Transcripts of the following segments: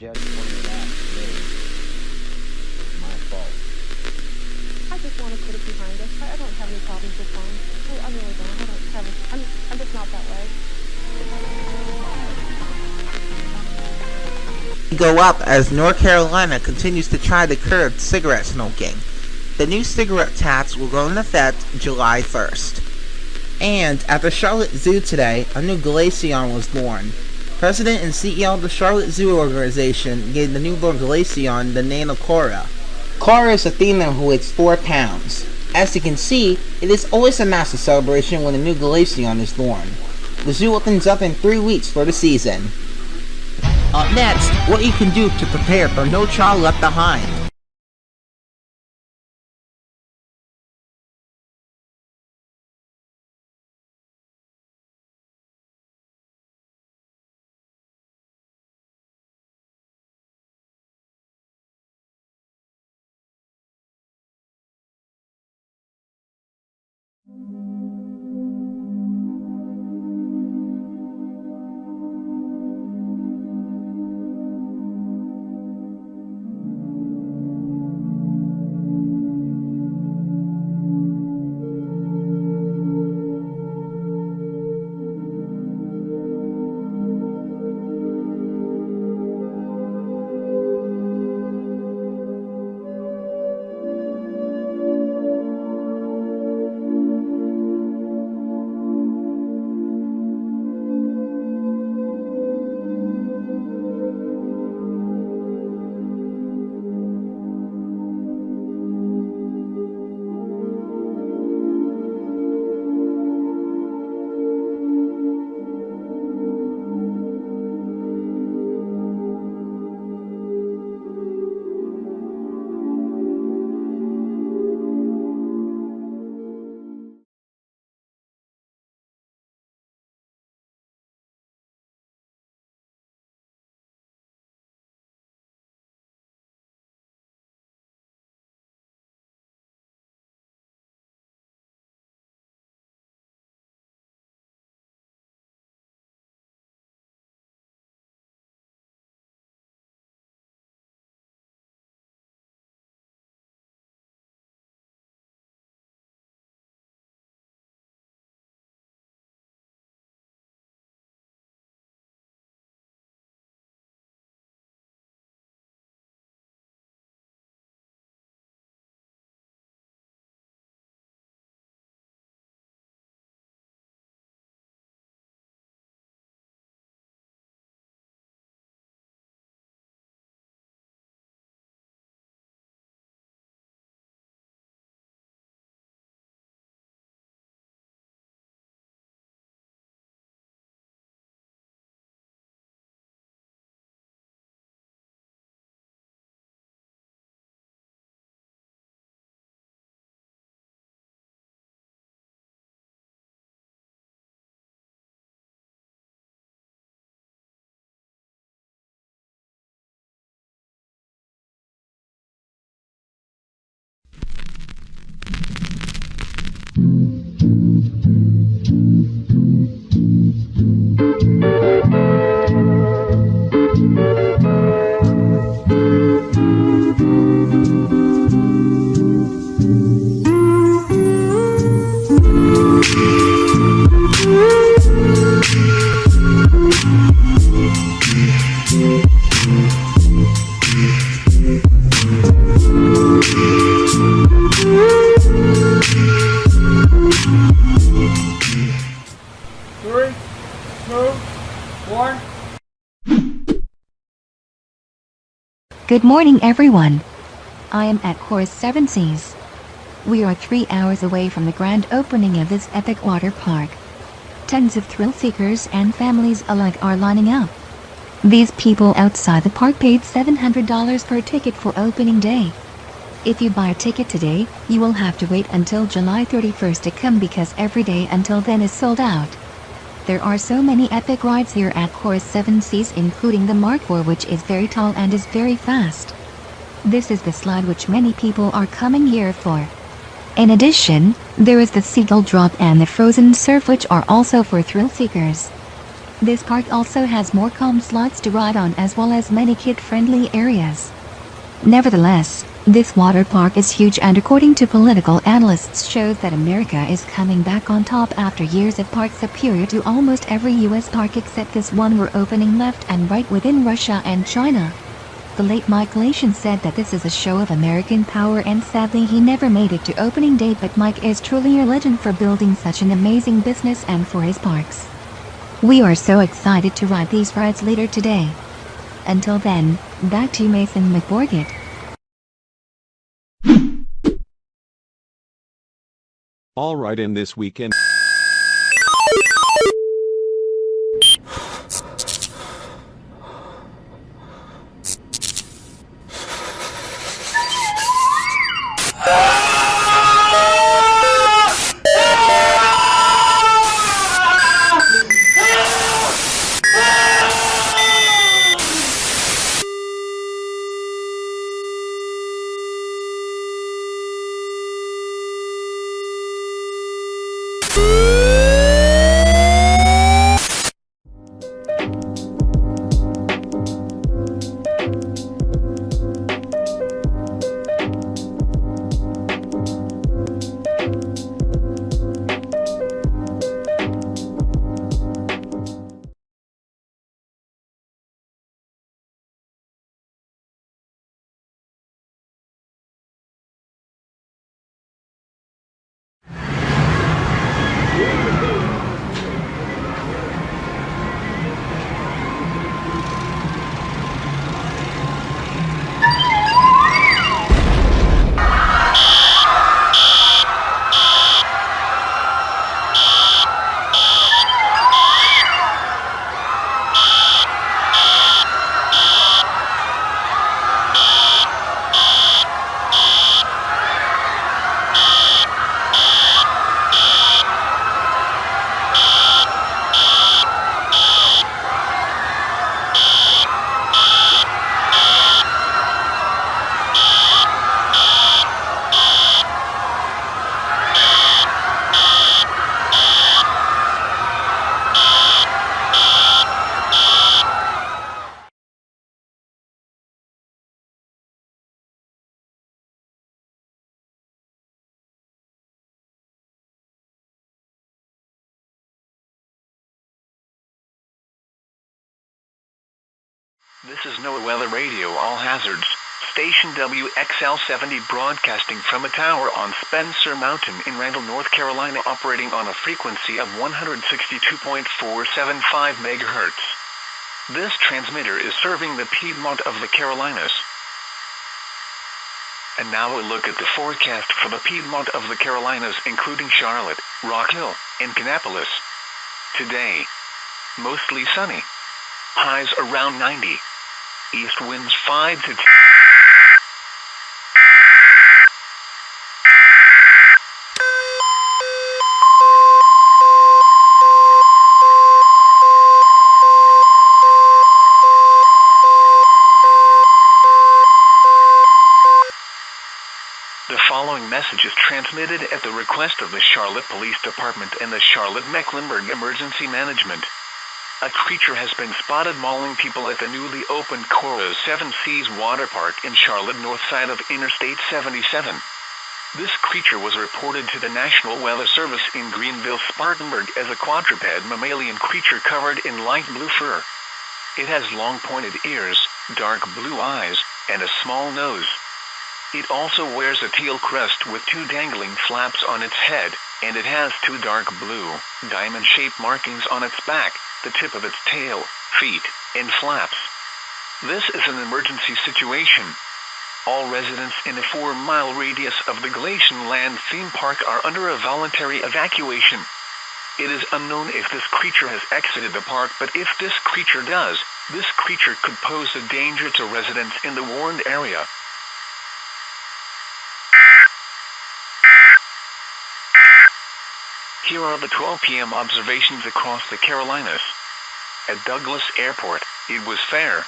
judge pointed out to me. It's my fault. I just want to put it behind us. I don't have any problems with fun. I really don't. I don't have. I'm just not that way. Go up as North Carolina continues to try to curb cigarette smoking. The new cigarette tax will go into effect July 1st. And at the Charlotte Zoo today, a new glaceon was born. President and CEO of the Charlotte Zoo organization gave the newborn glaceon the name of Korra. Korra is a female who weighs 4 pounds. As you can see, it is always a massive celebration when a new glaceon is born. The zoo opens up in 3 weeks for the season. Up next, what you can do to prepare for No Child Left Behind. Good morning, everyone. I am at Korra's 7 Seas. We are 3 hours away from the grand opening of this epic water park. Tens of thrill seekers and families alike are lining up. These people outside the park paid $700 per ticket for opening day. If you buy a ticket today, you will have to wait until July 31st to come because every day until then is sold out. There are so many epic rides here at Korra's 7 Seas, including the Mark IV, which is very tall and is very fast. This is the slide which many people are coming here for. In addition, there is the Seagull Drop and the Frozen Surf, which are also for thrill seekers. This park also has more calm slides to ride on as well as many kid-friendly areas. Nevertheless, this water park is huge and according to political analysts shows that America is coming back on top after years of parks superior to almost every US park except this one were opening left and right within Russia and China. The late Mike Lation said that this is a show of American power and sadly he never made it to opening day, but Mike is truly a legend for building such an amazing business and for his parks. We are so excited to ride these rides later today. Until then, back to Mason McBorgett. All right, in this weekend. This is NOAA Weather Radio, all hazards. Station WXL-70 broadcasting from a tower on Spencer Mountain in Randall, North Carolina, operating on a frequency of 162.475 MHz. This transmitter is serving the Piedmont of the Carolinas. And now a look at the forecast for the Piedmont of the Carolinas, including Charlotte, Rock Hill, and Kannapolis. Today, mostly sunny. Highs around 90. East winds 5 to 10. The following message is transmitted at the request of the Charlotte Police Department and the Charlotte-Mecklenburg Emergency Management. A creature has been spotted mauling people at the newly opened Korra 7 Seas Water Park in Charlotte, north side of Interstate 77. This creature was reported to the National Weather Service in Greenville, Spartanburg as a quadruped mammalian creature covered in light blue fur. It has long pointed ears, dark blue eyes, and a small nose. It also wears a teal crest with 2 dangling flaps on its head, and it has 2 dark blue, diamond-shaped markings on its back, the tip of its tail, feet, and flaps. This is an emergency situation. All residents in a 4-mile radius of the Glacian Land theme park are under a voluntary evacuation. It is unknown if this creature has exited the park, but if this creature does, this creature could pose a danger to residents in the warned area. Here are the 12 p.m. observations across the Carolinas. At Douglas Airport, it was fair.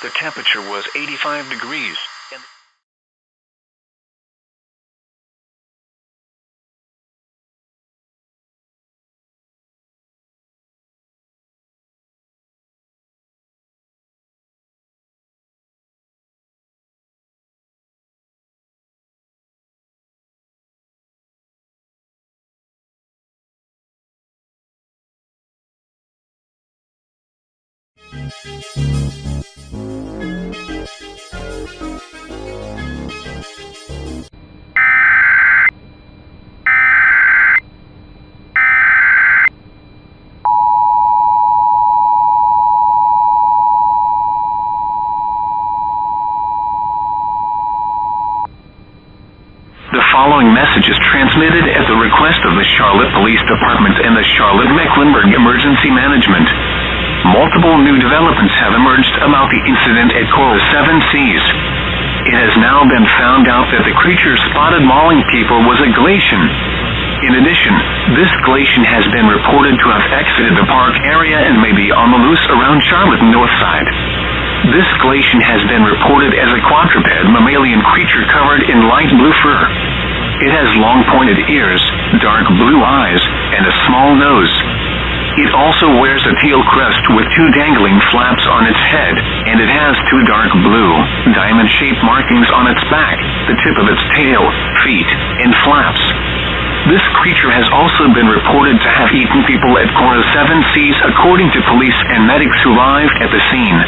The temperature was 85 degrees. The following message is transmitted at the request of the Charlotte Police Department and the Charlotte-Mecklenburg Emergency Management. Multiple new developments have emerged about the incident at Korra 7 Seas. It has now been found out that the creature spotted mauling people was a glacian. In addition, this glacian has been reported to have exited the park area and may be on the loose around Charlotte North Side. This glacian has been reported as a quadruped mammalian creature covered in light blue fur. It has long pointed ears, dark blue eyes, and a small nose. It also wears a teal crest with two dangling flaps on its head, and it has two dark blue, diamond-shaped markings on its back, the tip of its tail, feet, and flaps. This creature has also been reported to have eaten people at Korra 7 Seas, according to police and medics who arrived at the scene.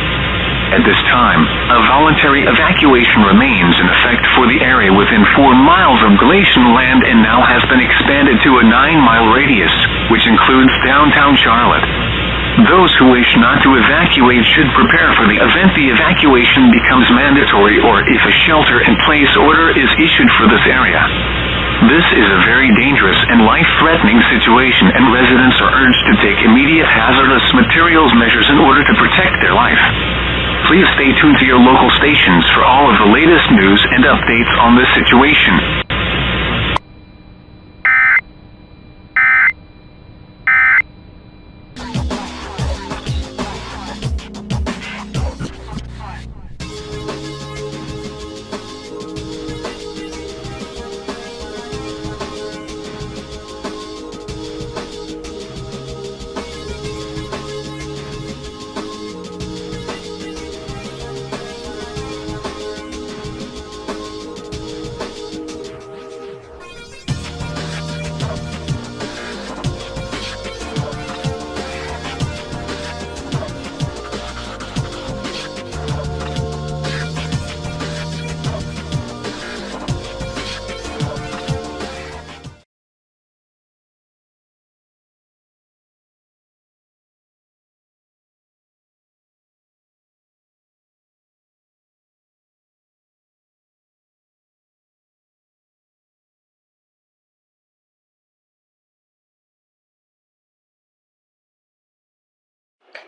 At this time, a voluntary evacuation remains in effect for the area within 4 miles of glacial land and now has been expanded to a 9-mile radius, which includes downtown Charlotte. Those who wish not to evacuate should prepare for the event the evacuation becomes mandatory or if a shelter-in-place order is issued for this area. This is a very dangerous and life-threatening situation, and residents are urged to take immediate hazardous materials measures in order to protect their life. Please stay tuned to your local stations for all of the latest news and updates on this situation.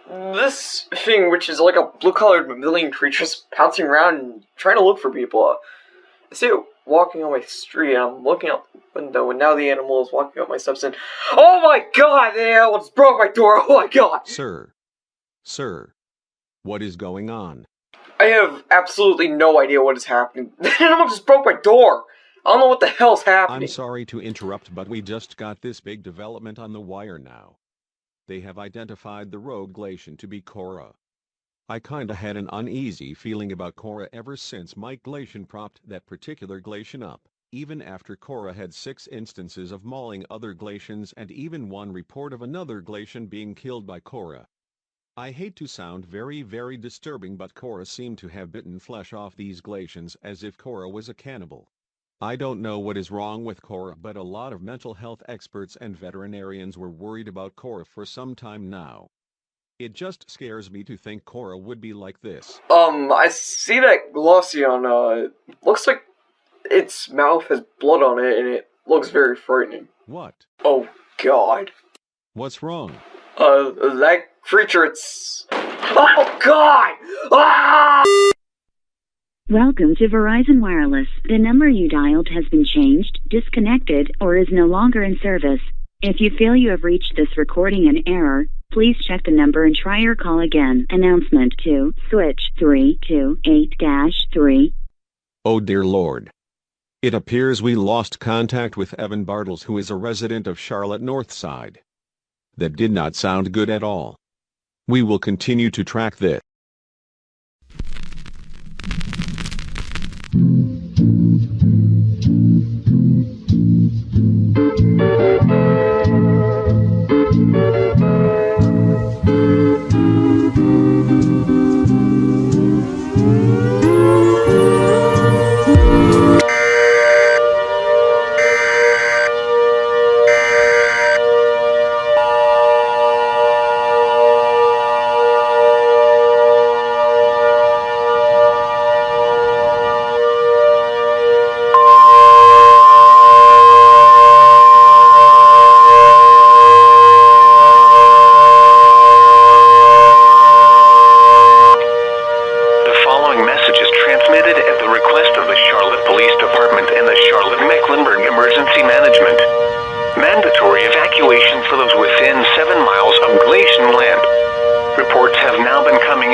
This thing, which is like a blue-colored mammalian creature, is bouncing around and trying to look for people. I see it walking on my street, and I'm looking out the window, and now the animal is walking up my steps, and oh my god, the animal just broke my door, oh my god! Sir, what is going on? I have absolutely no idea what is happening. The animal just broke my door! I don't know what the hell's happening. I'm sorry to interrupt, but we just got this big development on the wire now. They have identified the rogue glacian to be Korra. I kinda had an uneasy feeling about Korra ever since Mike Glacian propped that particular glacian up, even after Korra had 6 instances of mauling other glacians and even one report of another glacian being killed by Korra. I hate to sound very disturbing, but Korra seemed to have bitten flesh off these glacians as if Korra was a cannibal. I don't know what is wrong with Korra, but a lot of mental health experts and veterinarians were worried about Korra for some time now. It just scares me to think Korra would be like this. I see that Glossion, looks like its mouth has blood on it, and it looks very frightening. What? Oh god. What's wrong? That creature, it's... Oh god! Ah! Welcome to Verizon Wireless. The number you dialed has been changed, disconnected, or is no longer in service. If you feel you have reached this recording in error, please check the number and try your call again. Announcement to switch 328-3. Oh dear Lord. It appears we lost contact with Evan Bartles, who is a resident of Charlotte North Side. That did not sound good at all. We will continue to track this.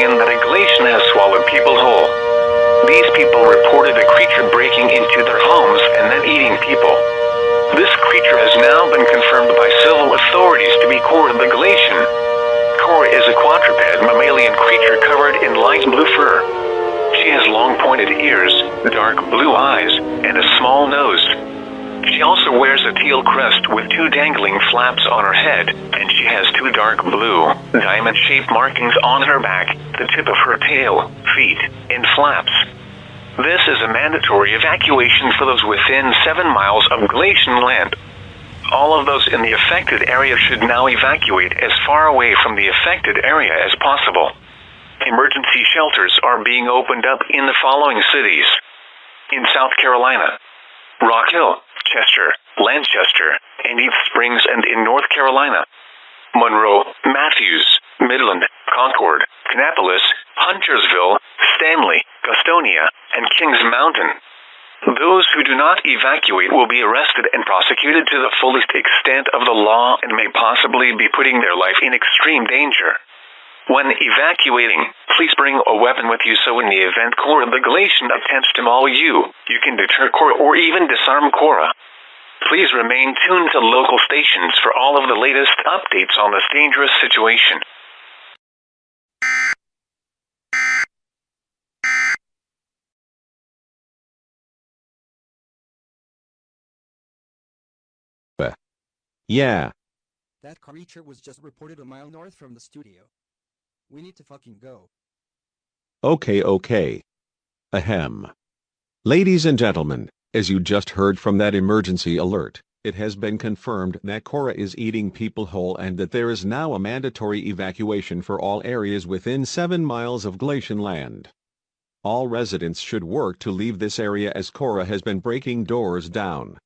opinion that a glacier has swallowed people whole. These people reported a creature breaking into their homes and then eating people. This creature has now been confirmed by civil authorities to be Korra the Glacian. Korra is a quadruped mammalian creature covered in light blue fur. She has long pointed ears, dark blue eyes, and a small nose. She also wears a teal crest with two dangling flaps on her head, and she has two dark blue, diamond-shaped markings on her back, the tip of her tail, feet, and flaps. This is a mandatory evacuation for those within 7 miles of glacial land. All of those in the affected area should now evacuate as far away from the affected area as possible. Emergency shelters are being opened up in the following cities. In South Carolina, Rock Hill, Chester, Lancaster, and East Springs, and in North Carolina, Monroe, Matthews, Midland, Concord, Kannapolis, Huntersville, Stanley, Gastonia, and Kings Mountain. Those who do not evacuate will be arrested and prosecuted to the fullest extent of the law and may possibly be putting their life in extreme danger. When evacuating, please bring a weapon with you so in the event Korra the Glacian attempts to maul you, you can deter Korra or even disarm Korra. Please remain tuned to local stations for all of the latest updates on this dangerous situation. Yeah. That creature was just reported a mile north from the studio. We need to fucking go. Okay. Ahem. Ladies and gentlemen, as you just heard from that emergency alert, it has been confirmed that Korra is eating people whole and that there is now a mandatory evacuation for all areas within 7 miles of glacial land. All residents should work to leave this area as Korra has been breaking doors down.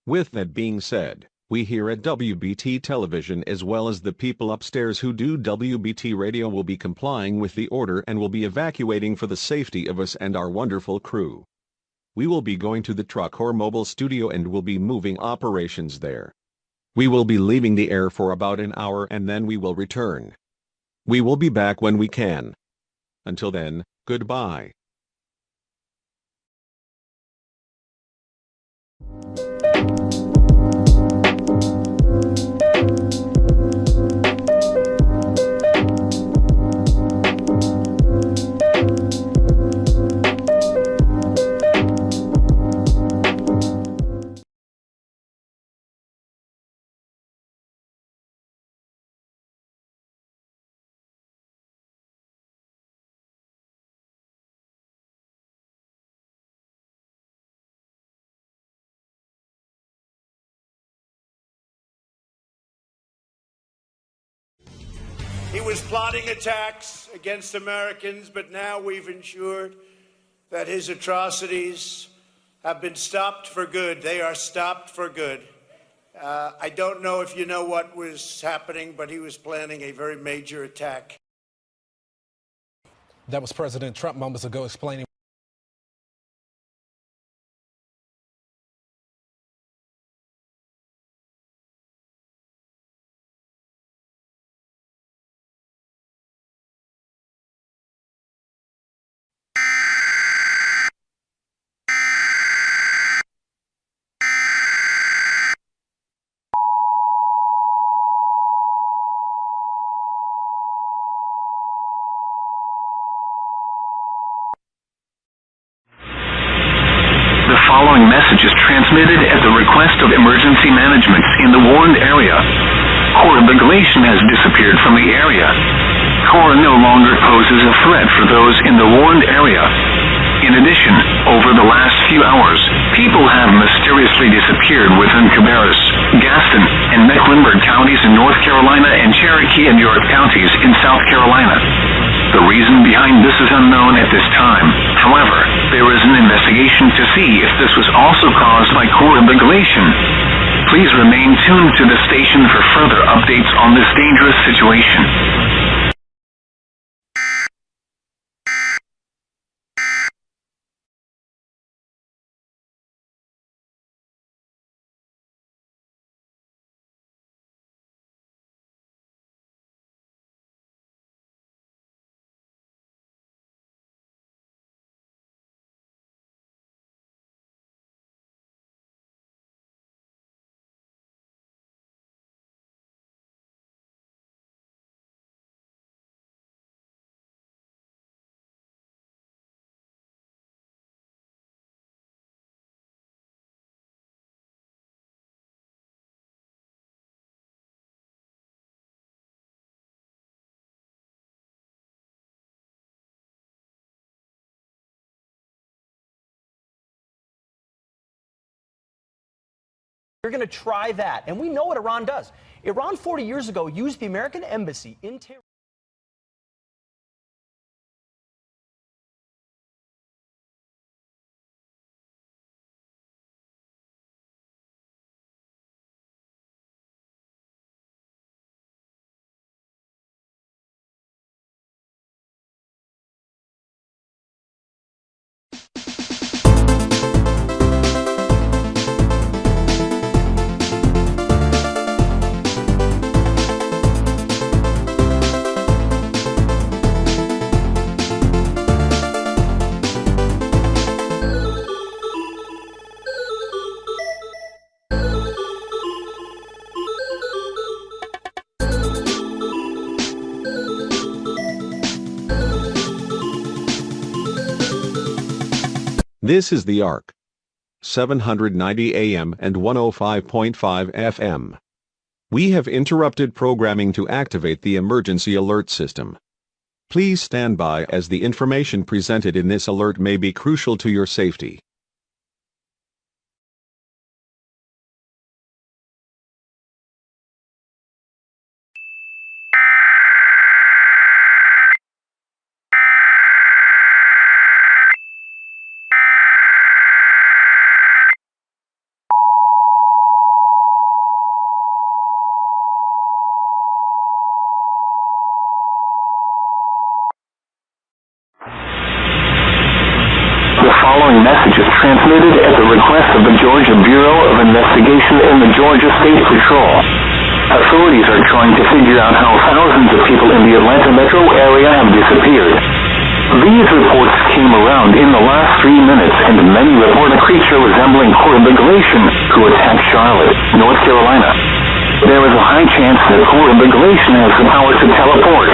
With that being said, we here at WBT Television as well as the people upstairs who do WBT Radio will be complying with the order and will be evacuating for the safety of us and our wonderful crew. We will be going to the truck or mobile studio and will be moving operations there. We will be leaving the air for about an hour and then we will return. We will be back when we can. Until then, goodbye. He was plotting attacks against Americans, but now we've ensured that his atrocities have been stopped for good. They are stopped for good. I don't know if you know what was happening, but he was planning a very major attack. That was President Trump moments ago explaining The following message is transmitted at the request of emergency management in the warned area. Korra the Glacian has disappeared from the area. Korra no longer poses a threat for those in the warned area. In addition, over the last few hours, people have mysteriously disappeared within Cabarrus, Gaston, and Mecklenburg counties in North Carolina and Cherokee and York counties in South Carolina. The reason behind this is unknown at this time. However, there is an investigation to see if this was also caused by Korra the Glacian. Please remain tuned to the station for further updates on this dangerous situation. We're going to try that. And we know what Iran does. Iran 40 years ago used the American embassy in Tehran. This is the ARC. 790 AM and 105.5 FM. We have interrupted programming to activate the emergency alert system. Please stand by as the information presented in this alert may be crucial to your safety. The following message is transmitted at the request of the Georgia Bureau of Investigation and the Georgia State Patrol. Authorities are trying to figure out how thousands of people in the Atlanta metro area have disappeared. These reports came around in the last 3 minutes, and many report a creature resembling Korra who attacked Charlotte, North Carolina. There is a high chance that Korra has the power to teleport.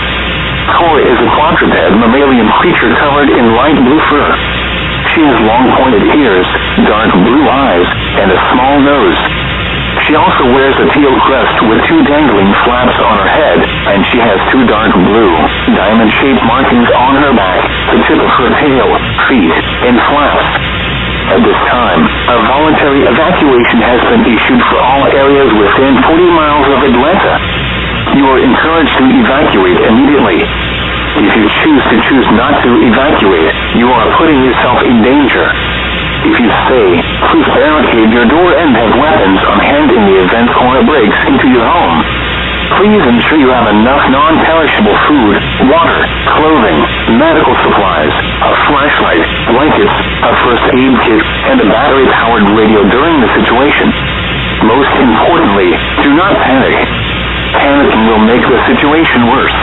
Korra is a quadruped mammalian creature covered in light blue fur. She has long pointed ears, dark blue eyes, and a small nose. She also wears a teal crest with 2 dangling flaps on her head, and she has 2 dark blue, diamond-shaped markings on her back, the tip of her tail, feet, and flaps. At this time, a voluntary evacuation has been issued for all areas within 40 miles of Atlanta. You are encouraged to evacuate immediately. If you choose not to evacuate, you are putting yourself in danger. If you stay, please barricade your door and have weapons on hand in the event Korra breaks into your home. Please ensure you have enough non-perishable food, water, clothing, medical supplies, a flashlight, blankets, a first aid kit, and a battery-powered radio during the situation. Most importantly, do not panic. Panicking will make the situation worse.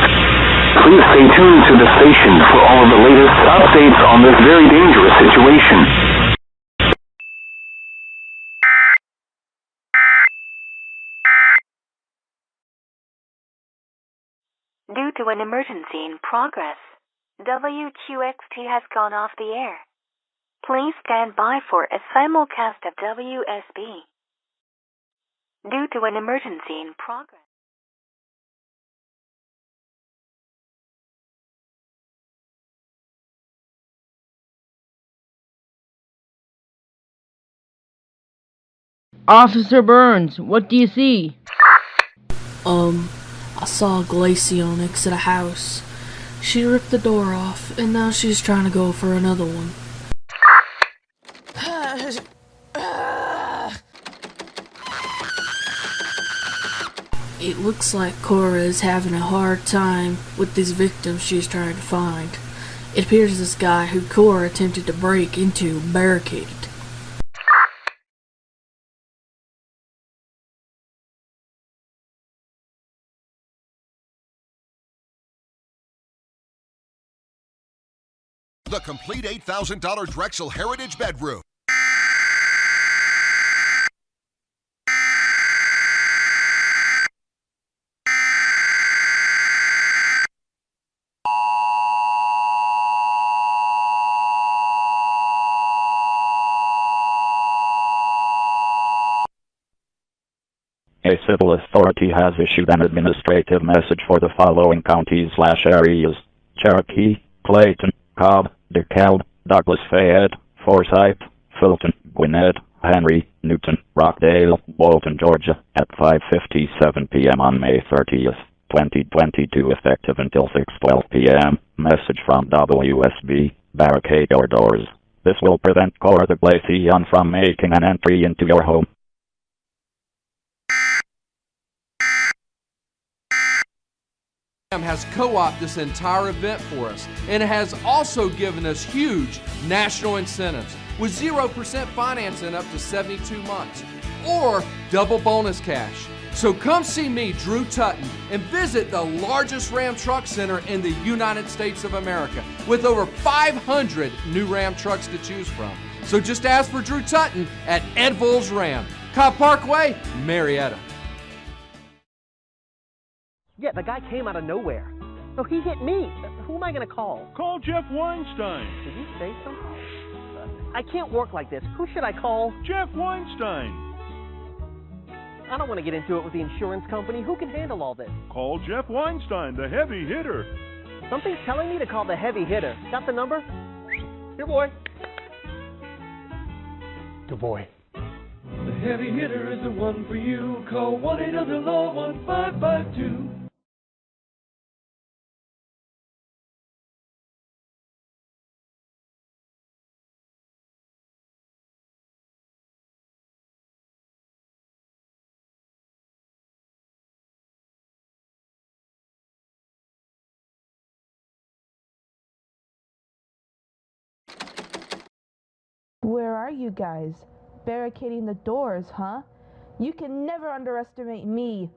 Please stay tuned to the station for all of the latest updates on this very dangerous situation. Due to an emergency in progress, WQXT has gone off the air. Please stand by for a simulcast of WSB. Due to an emergency in progress. Officer Burns, what do you see? I saw a Glacion exit a house. She ripped the door off, and now she's trying to go for another one. It looks like Korra is having a hard time with these victims she's trying to find. It appears this guy who Korra attempted to break into barricaded. The complete $8,000 Drexel Heritage Bedroom. A civil authority has issued an administrative message for the following counties/areas: Cherokee, Clayton, Cobb, DeKalb, Douglas-Fayette, Forsyth, Fulton, Gwinnett, Henry, Newton, Rockdale, Walton, Georgia, at 5:57 p.m. on May 30th, 2022, effective until 6:12 p.m. Message from WSB, barricade your doors. This will prevent Korra the Glaceon from making an entry into your home. Has co-opted this entire event for us, and it has also given us huge national incentives with 0% financing up to 72 months or double bonus cash. So come see me, Drew Tutton, and visit the largest Ram truck center in the United States of America with over 500 new Ram trucks to choose from. So just ask for Drew Tutton at Ed Vols Ram, Cobb Parkway, Marietta. Yeah, the guy came out of nowhere. No, he hit me. Who am I going to call? Call Jeff Weinstein. Did you say something? I can't work like this. Who should I call? Jeff Weinstein. I don't want to get into it with the insurance company. Who can handle all this? Call Jeff Weinstein, the heavy hitter. Something's telling me to call the heavy hitter. Got the number? Here, boy. Good boy. The heavy hitter is the one for you. Call 1-800-LAW-1552. Where are you guys? Barricading the doors, huh? You can never underestimate me.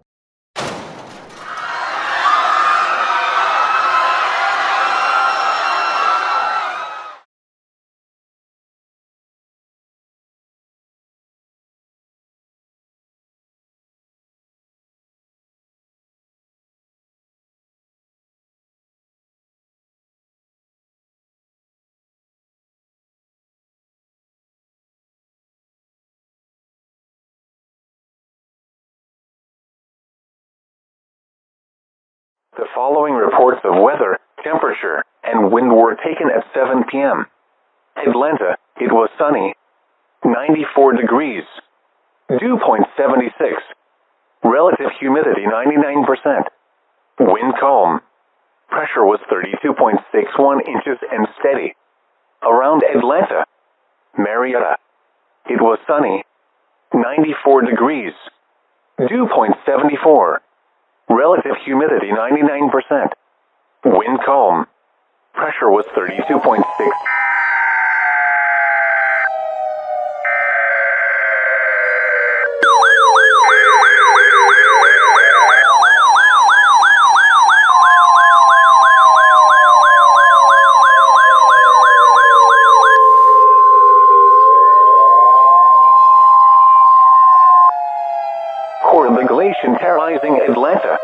The following reports of weather, temperature, and wind were taken at 7 p.m. Atlanta, it was sunny, 94 degrees, dew point 76, relative humidity 99%, wind calm, pressure was 32.61 inches and steady. Around Atlanta, Marietta, it was sunny, 94 degrees, dew point 74. Relative humidity 99%. Wind calm. Pressure was 32.6. Korra the Glacian terrorizing Atlanta.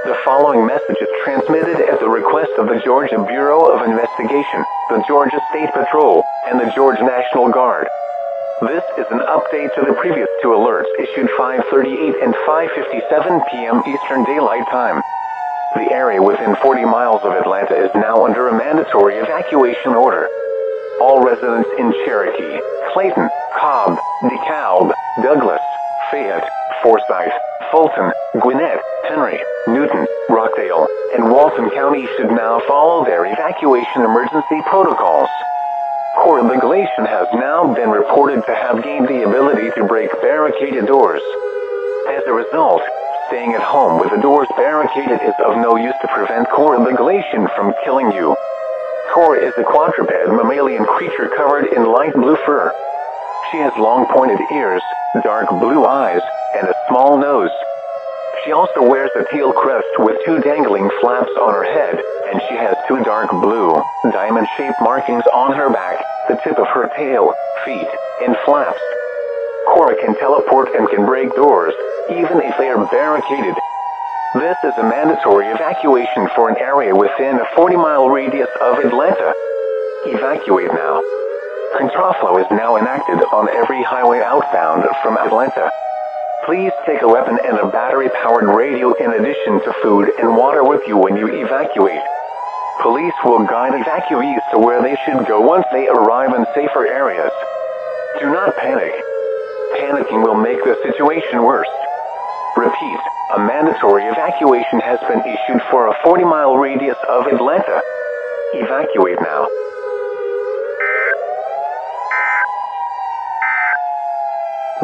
The following message is transmitted at the request of the Georgia Bureau of Investigation, the Georgia State Patrol, and the Georgia National Guard. This is an update to the previous two alerts issued 5:38 and 5:57 p.m. Eastern Daylight Time. The area within 40 miles of Atlanta is now under a mandatory evacuation order. All residents in Cherokee, Clayton, Cobb, DeKalb, Douglas, Fayette, Forsyth, Fulton, Gwinnett, Henry, Newton, Rockdale, and Walton County should now follow their evacuation emergency protocols. Korra the Glacian has now been reported to have gained the ability to break barricaded doors. As a result, staying at home with the doors barricaded is of no use to prevent Korra the Glacian from killing you. Korra is a quadruped mammalian creature covered in light blue fur. She has long pointed ears, dark blue eyes, and a small nose. She also wears a teal crest with two dangling flaps on her head, and she has two dark blue, diamond-shaped markings on her back, the tip of her tail, feet, and flaps. Korra can teleport and can break doors, even if they are barricaded. This is a mandatory evacuation for an area within a 40-mile radius of Atlanta. Evacuate now. Contraflow is now enacted on every highway outbound from Atlanta. Please take a weapon and a battery-powered radio in addition to food and water with you when you evacuate. Police will guide evacuees to where they should go once they arrive in safer areas. Do not panic. Panicking will make the situation worse. Repeat, a mandatory evacuation has been issued for a 40-mile radius of Atlanta. Evacuate now.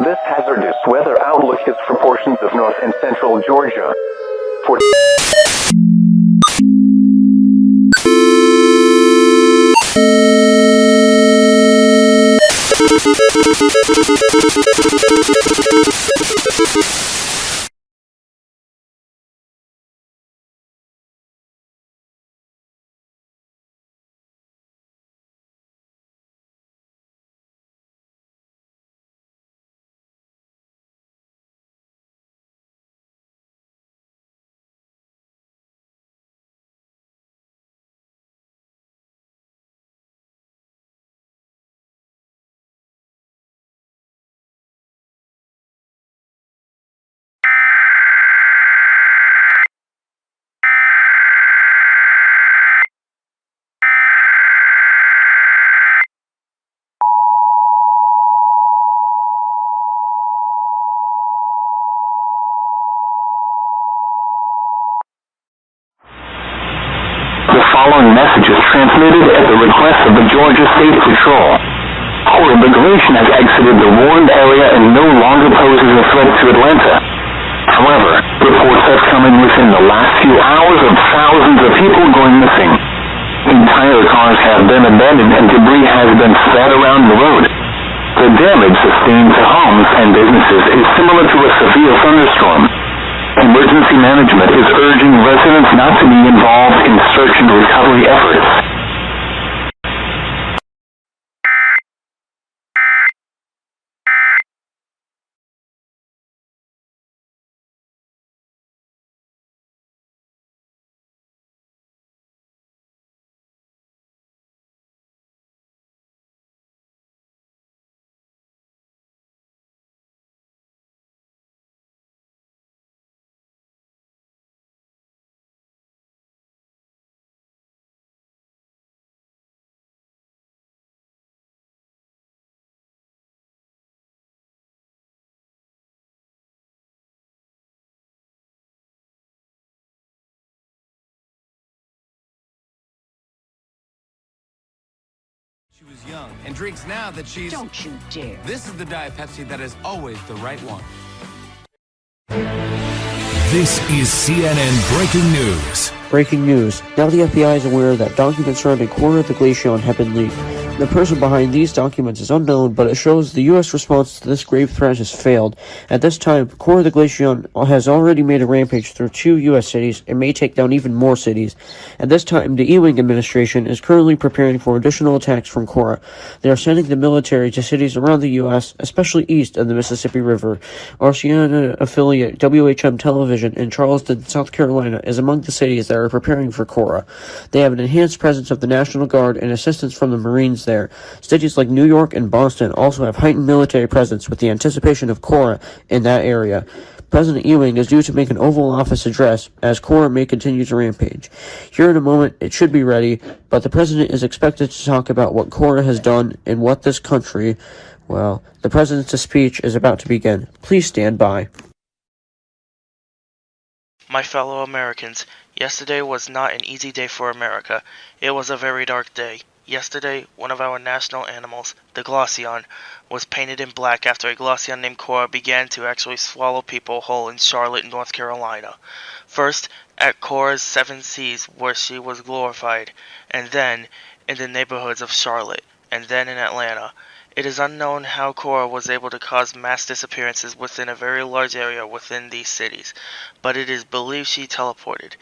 This hazardous weather outlook is for portions of north and central Georgia. For the following message is transmitted at the request of the Georgia State Patrol. Korra begone has exited the warned area and no longer poses a threat to Atlanta. However, reports have come in within the last few hours of thousands of people going missing. Entire cars have been abandoned and debris has been spread around the road. The damage sustained to homes and businesses is similar to a severe thunderstorm. Emergency management is urging residents not to be involved in search and recovery efforts. She was young and drinks now that she's... Don't you dare. This is the Diet Pepsi that is always the right one. This is CNN Breaking News. Breaking news. Now the FBI is aware that documents surrounding Korra the Glacion have been leaked. The person behind these documents is unknown, but it shows the U.S. response to this grave threat has failed. At this time, Korra the Glacion has already made a rampage through 2 U.S. cities and may take down even more cities. At this time, the Ewing administration is currently preparing for additional attacks from Korra. They are sending the military to cities around the U.S., especially east of the Mississippi River. Oceana affiliate WHM Television in Charleston, South Carolina is among the cities that are preparing for Korra. They have an enhanced presence of the National Guard and assistance from the Marines there. Cities like New York and Boston also have heightened military presence with the anticipation of Korra in that area. President Ewing is due to make an Oval Office address as Korra may continue to rampage. Here in a moment, it should be ready, but the president is expected to talk about what Korra has done and what this country... Well, the president's speech is about to begin. Please stand by. My fellow Americans, yesterday was not an easy day for America. It was a very dark day. Yesterday, one of our national animals, the Glacion, was painted in black after a Glacion named Korra began to actually swallow people whole in Charlotte, North Carolina. First, at Korra's 7 Seas, where she was glorified, and then in the neighborhoods of Charlotte, and then in Atlanta. It is unknown how Korra was able to cause mass disappearances within a very large area within these cities, but it is believed she teleported.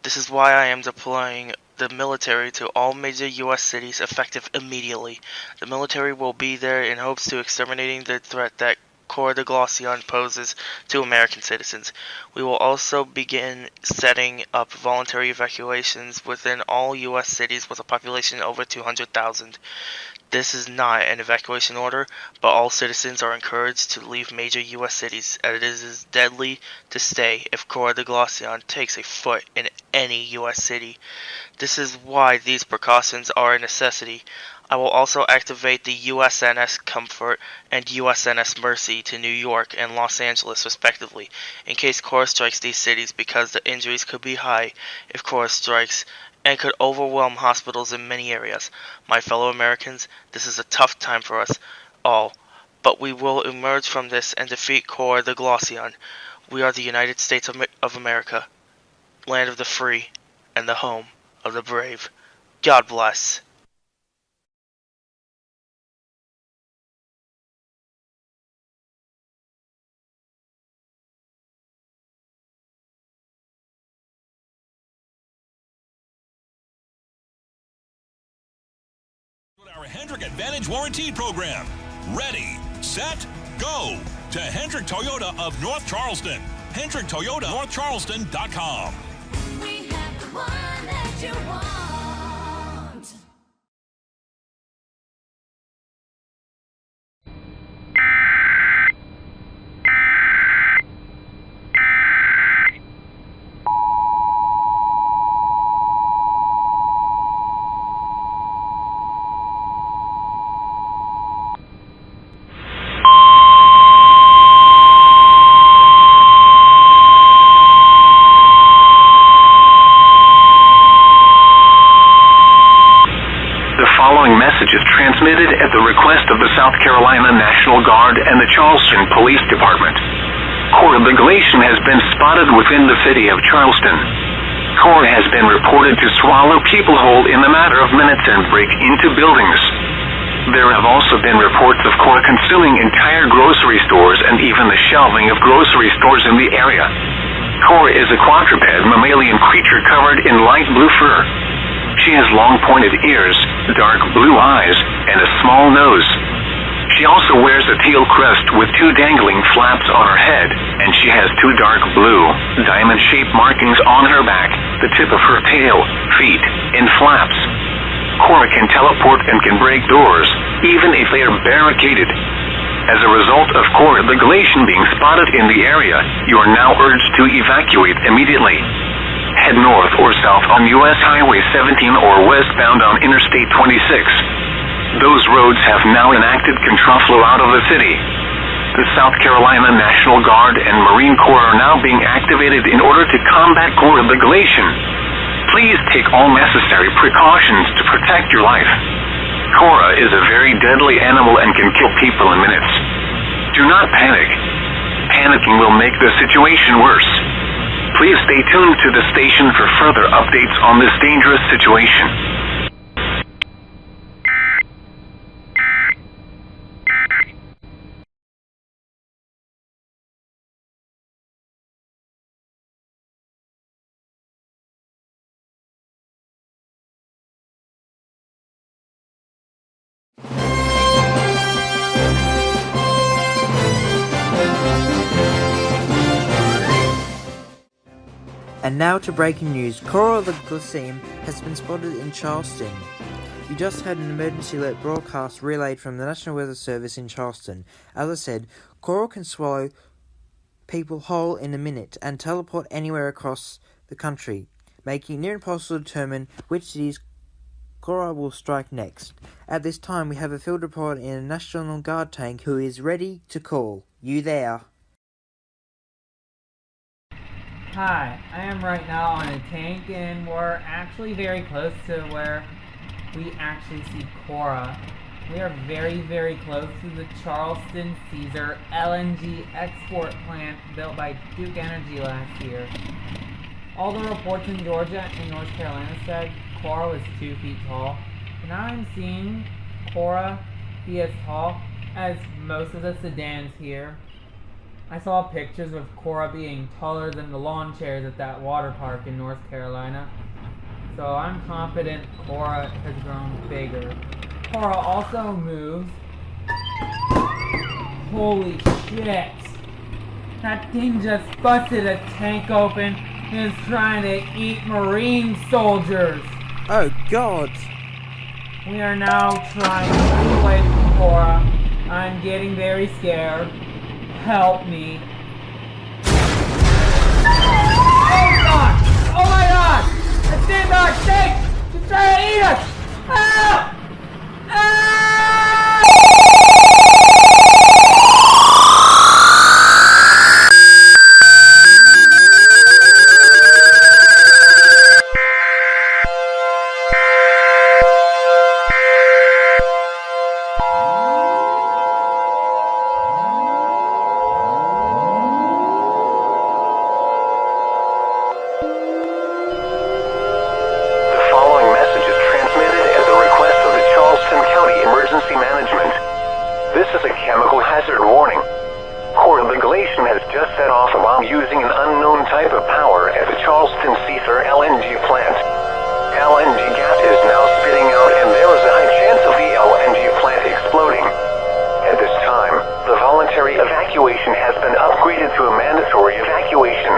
This is why I am deploying the military to all major U.S. cities effective immediately. The military will be there in hopes to exterminating the threat that Korra the Glacion poses to American citizens. We will also begin setting up voluntary evacuations within all U.S. cities with a population over 200,000. This is not an evacuation order, but all citizens are encouraged to leave major U.S. cities, as it is deadly to stay if Korra the Glaceon takes a foot in any U.S. city. This is why these precautions are a necessity. I will also activate the USNS Comfort and USNS Mercy to New York and Los Angeles respectively, in case Korra strikes these cities, because the injuries could be high if Korra strikes and could overwhelm hospitals in many areas. My fellow Americans, this is a tough time for us all, but we will emerge from this and defeat Korra the Glaceon. We are the United States of America, land of the free and the home of the brave. God bless. Our Hendrick Advantage Warranty Program. Ready, set, go to Hendrick Toyota of North Charleston. Hendrick Toyota, NorthCharleston.com. We have the one that you want. Transmitted at the request of the South Carolina National Guard and the Charleston Police Department. Korra the Glaceon has been spotted within the city of Charleston. Korra has been reported to swallow people whole in a matter of minutes and break into buildings. There have also been reports of Korra consuming entire grocery stores and even the shelving of grocery stores in the area. Korra is a quadruped mammalian creature covered in light blue fur. She has long pointed ears, dark blue eyes, and a small nose. She also wears a teal crest with two dangling flaps on her head, and she has two dark blue, diamond-shaped markings on her back, the tip of her tail, feet, and flaps. Korra can teleport and can break doors, even if they are barricaded. As a result of Korra the Glaceon being spotted in the area, you are now urged to evacuate immediately. Head north or south on U.S. Highway 17 or westbound on Interstate 26. Those roads have now enacted control flow out of the city. The South Carolina National Guard and Marine Corps are now being activated in order to combat Korra the Glaceon. Please take all necessary precautions to protect your life. Korra is a very deadly animal and can kill people in minutes. Do not panic. Panicking will make the situation worse. Please stay tuned to the station for further updates on this dangerous situation. And now to breaking news. Korra the Glaceon has been spotted in Charleston. You just had an emergency alert broadcast relayed from the National Weather Service in Charleston. As I said, Korra can swallow people whole in a minute and teleport anywhere across the country, making it near impossible to determine which cities Korra will strike next. At this time, we have a field reporter in a National Guard tank who is ready to call. You there? Hi, I am right now on a tank and we're actually very close to where we actually see Korra. We are very, very close to the Charleston Caesar LNG export plant built by Duke Energy last year. All the reports in Georgia and North Carolina said Korra was 2 feet tall. And I'm seeing Korra be as tall as most of the sedans here. I saw pictures of Korra being taller than the lawn chairs at that water park in North Carolina. So I'm confident Korra has grown bigger. Korra also moves. Holy shit! That thing just busted a tank open and is trying to eat Marine soldiers! Oh god! We are now trying to move away from Korra. I'm getting very scared. Help me. Oh god! Oh my god! A steamboat snake! She's trying to eat us! Help! This is a chemical hazard warning. Korra the Glacian has just set off while using an unknown type of power at the Charleston Caesar LNG plant. LNG gas is now spitting out and there is a high chance of the LNG plant exploding. At this time, the voluntary evacuation has been upgraded to a mandatory evacuation.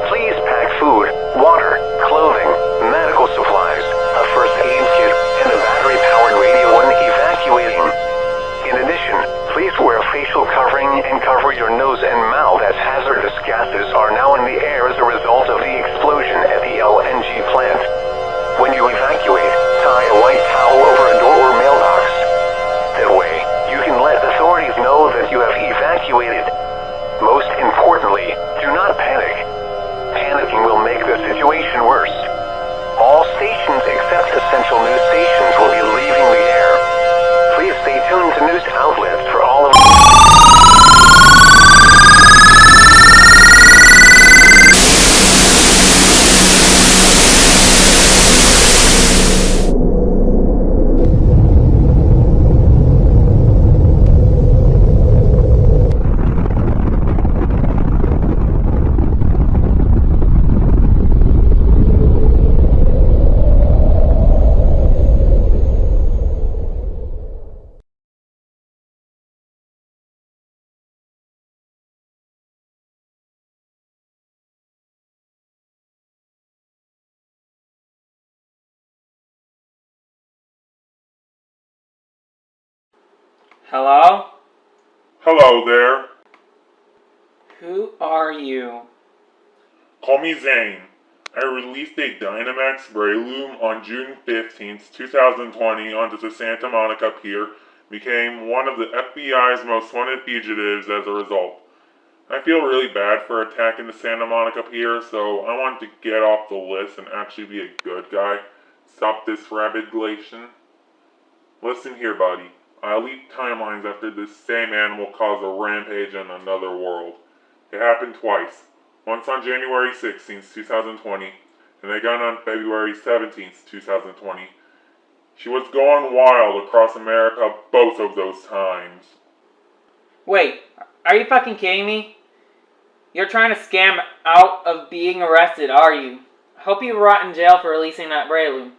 Please pack food, water, clothing, medical supplies, a first aid kit, and a battery-powered radio when evacuating. In addition, please wear a facial covering and cover your nose and mouth as hazardous gases are now in the air as a result of the explosion at the LNG plant. When you evacuate, tie a white towel over a door or mailbox. That way, you can let authorities know that you have evacuated. Most importantly, do not panic. Panicking will make the situation worse. All stations except essential news stations will be leaving the air. Please stay tuned to news outlets for all of Hello? Hello there. Who are you? Call me Zane. I released a Dynamax spray loom on June 15th, 2020 onto the Santa Monica Pier, became one of the FBI's most wanted fugitives as a result. I feel really bad for attacking the Santa Monica Pier, so I wanted to get off the list and actually be a good guy. Stop this rabid glacian. Listen here, buddy. I leaked timelines after this same animal caused a rampage in another world. It happened twice. Once on January 16th, 2020, and again on February 17th, 2020. She was going wild across America both of those times. Wait, are you fucking kidding me? You're trying to scam out of being arrested, are you? I hope you rot in jail for releasing that Breloom.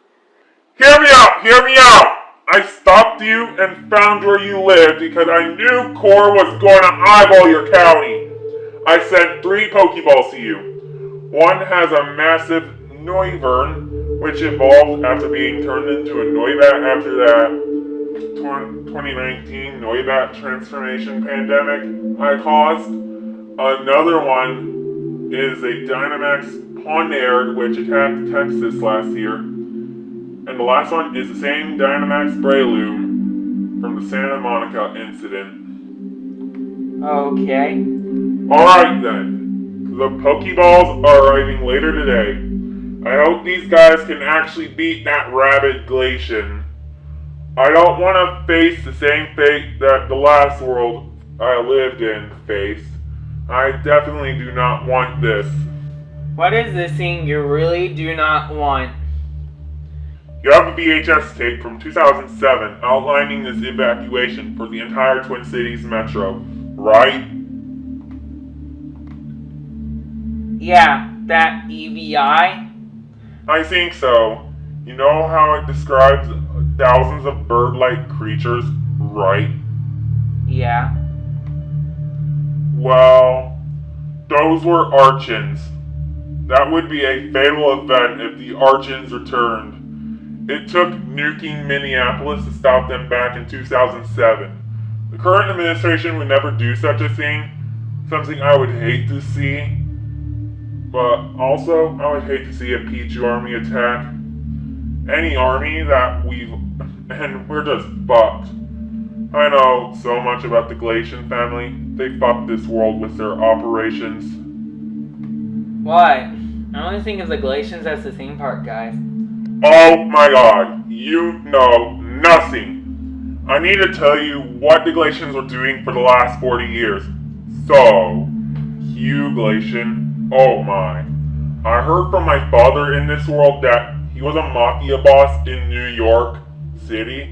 Hear me out! Hear me out! I stopped you and found where you lived because I knew Korra was going to eyeball your county. I sent 3 Pokeballs to you. One has a massive Noivern, which evolved after being turned into a Noibat after that 2019 Noibat transformation pandemic I caused. Another one is a Dynamax Pawnair, which attacked Texas last year. And the last one is the same Dynamax Breloom from the Santa Monica incident. Okay. Alright then. The Pokeballs are arriving later today. I hope these guys can actually beat that rabid Glacian. I don't want to face the same fate that the last world I lived in faced. I definitely do not want this. What is this thing you really do not want? You have a VHS tape from 2007 outlining this evacuation for the entire Twin Cities metro, right? Yeah, that EVI? I think so. You know how it describes thousands of bird-like creatures, right? Yeah. Well, those were Archons. That would be a fatal event if the Archons returned. It took nuking Minneapolis to stop them back in 2007. The current administration would never do such a thing, something I would hate to see. But also, I would hate to see a Pichu army attack. Any army that and we're just fucked. I know so much about the Galatian family. They fucked this world with their operations. What? I only think of the Galatians as the theme park guys. Oh my god, you know nothing. I need to tell you what the Galatians were doing for the last 40 years. So, Hugh Galatian, oh my. I heard from my father in this world that he was a mafia boss in New York City.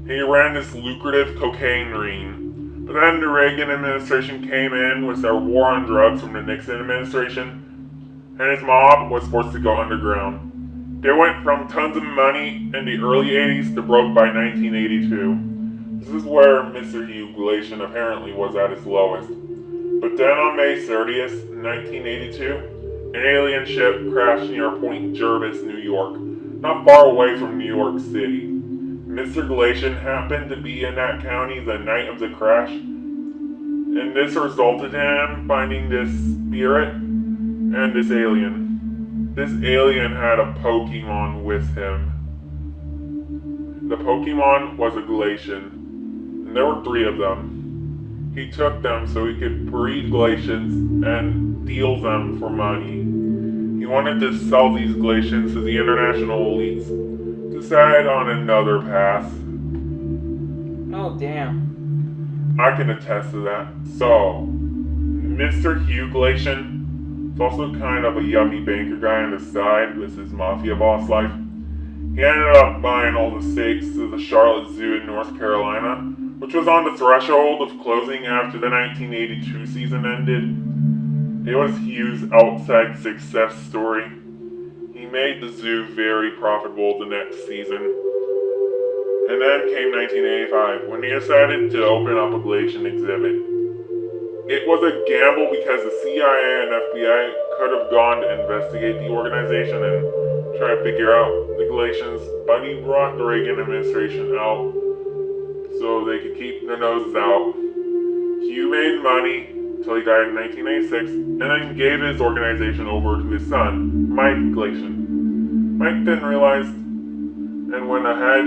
He ran this lucrative cocaine ring. But then the Reagan administration came in with their war on drugs from the Nixon administration, and his mob was forced to go underground. They went from tons of money in the early 80s to broke by 1982. This is where Mr. Hugh Galatian apparently was at his lowest. But then on May 30th, 1982, an alien ship crashed near Point Jervis, New York, not far away from New York City. Mr. Galatian happened to be in that county the night of the crash, and this resulted in him finding this spirit and this alien. This alien had a Pokemon with him. The Pokemon was a Galatian, and there were 3 of them. He took them so he could breed Galatians and deal them for money. He wanted to sell these Galatians to the international elites, decide on another path. Oh, damn. I can attest to that. So, Mr. Hugh Galatian is also kind of a yummy banker guy on the side with his mafia boss life. He ended up buying all the stakes to the Charlotte Zoo in North Carolina, which was on the threshold of closing after the 1982 season ended. It was Hugh's outside success story. He made the zoo very profitable the next season. And then came 1985, when he decided to open up a Galatian exhibit. It was a gamble because the CIA and FBI could have gone to investigate the organization and try to figure out the Galatians, but he brought the Reagan administration out so they could keep their noses out. Hugh made money until he died in 1986, and then gave his organization over to his son, Mike Galatian. Mike then realized and went ahead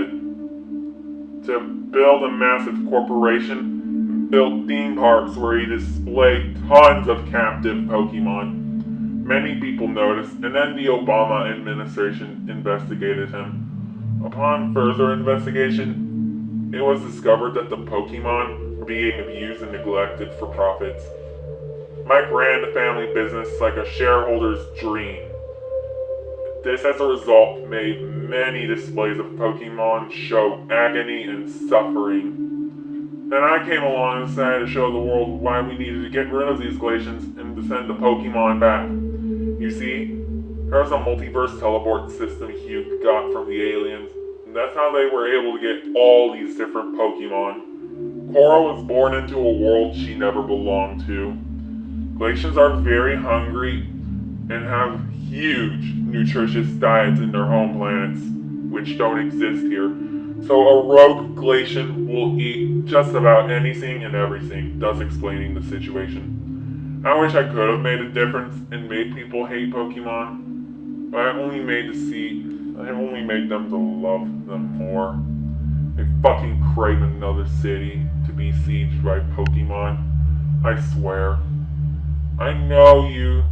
to build a massive corporation, built theme parks where he displayed tons of captive Pokemon. Many people noticed, and then the Obama administration investigated him. Upon further investigation, it was discovered that the Pokemon were being abused and neglected for profits. Mike ran the family business like a shareholder's dream. This, as a result, made many displays of Pokemon show agony and suffering. Then I came along and decided to show the world why we needed to get rid of these Galatians and to send the Pokemon back. You see, there was a multiverse teleport system Hugh got from the aliens, and that's how they were able to get all these different Pokemon. Korra was born into a world she never belonged to. Galatians are very hungry and have huge nutritious diets in their home planets, which don't exist here. So a rogue Galatian will eat just about anything and everything, thus explaining the situation. I wish I could have made a difference and made people hate Pokemon, but I only made them to love them more. They fucking crave another city to be sieged by Pokemon. I swear. I know you,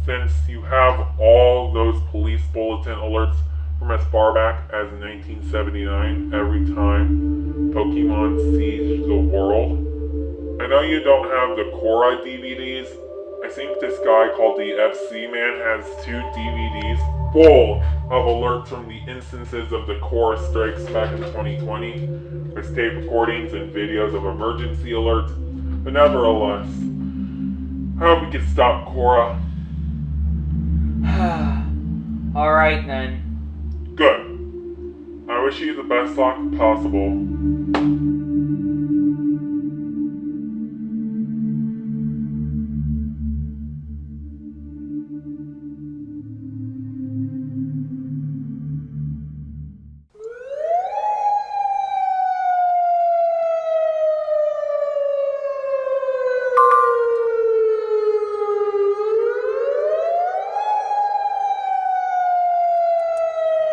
since you have all those police bulletin alerts from as far back as 1979 every time Pokemon sieged the world. I know you don't have the Korra DVDs. I think this guy called the FC Man has 2 DVDs full of alerts from the instances of the Korra strikes back in 2020, with tape recordings and videos of emergency alerts. But nevertheless, I hope we can stop Korra. Alright then. Good. I wish you the best luck possible.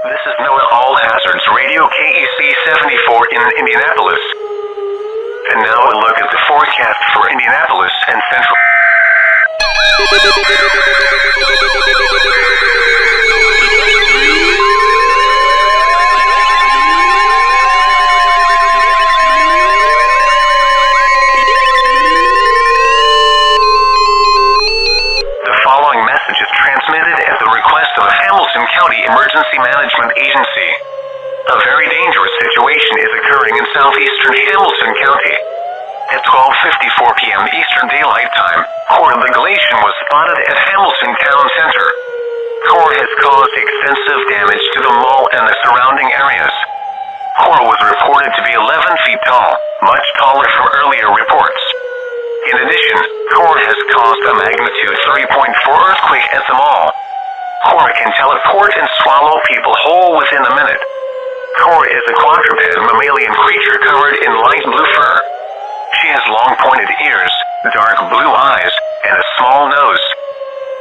This is Noah All Hazards Radio KEC 74 in Indianapolis. And now a look at the forecast for Indianapolis and Central. The following message is transmitted at the request of the Hamilton County Emergency Management Agency. A very dangerous situation is occurring in southeastern Hamilton County. At 12:54 p.m. Eastern Daylight Time, Korra the glacier was spotted at Hamilton Town Center. Korra has caused extensive damage to the mall and the surrounding areas. Korra was reported to be 11 feet tall, much taller from earlier reports. In addition, Korra has caused a magnitude 3.4 earthquake at the mall. Korra can teleport and swallow people whole within a minute. Korra is a quadruped mammalian creature covered in light blue fur. She has long pointed ears, dark blue eyes, and a small nose.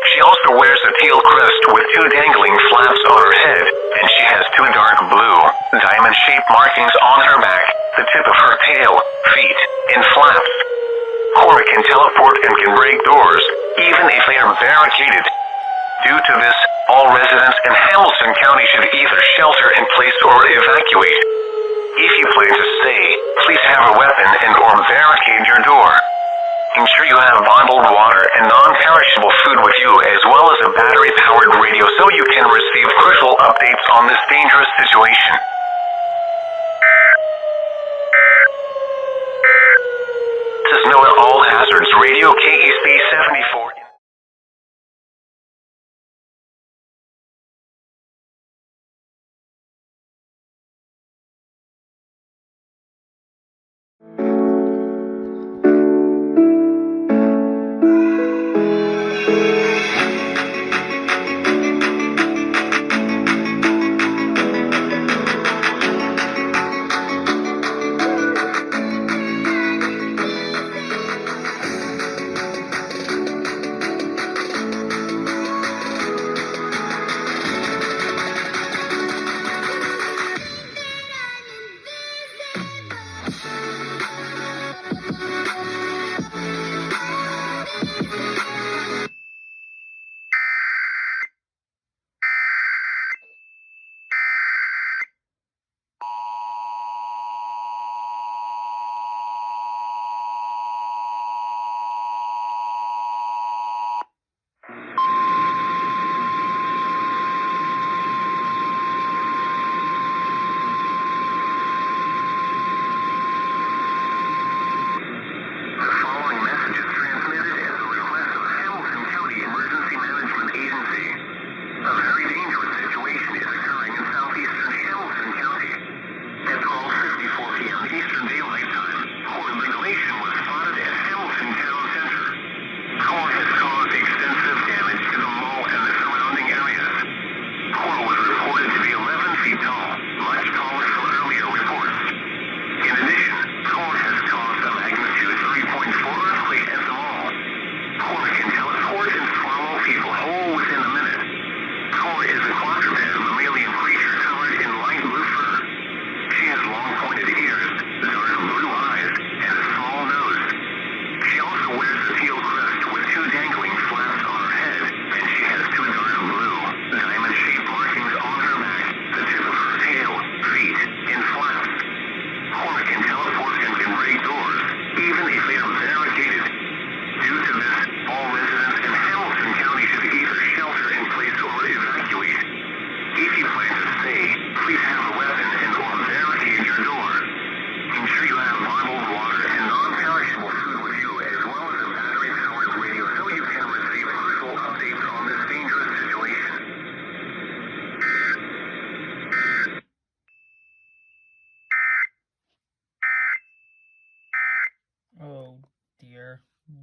She also wears a teal crest with two dangling flaps on her head, and she has two dark blue, diamond-shaped markings on her back, the tip of her tail, feet, and flaps. Korra can teleport and can break doors, even if they are barricaded. Due to this, all residents in Hamilton County should either shelter in place or evacuate. If you plan to stay, please have a weapon and or barricade your door. Ensure you have bottled water and non-perishable food with you, as well as a battery-powered radio so you can receive crucial updates on this dangerous situation. This is Noah All Hazards Radio KEC 74.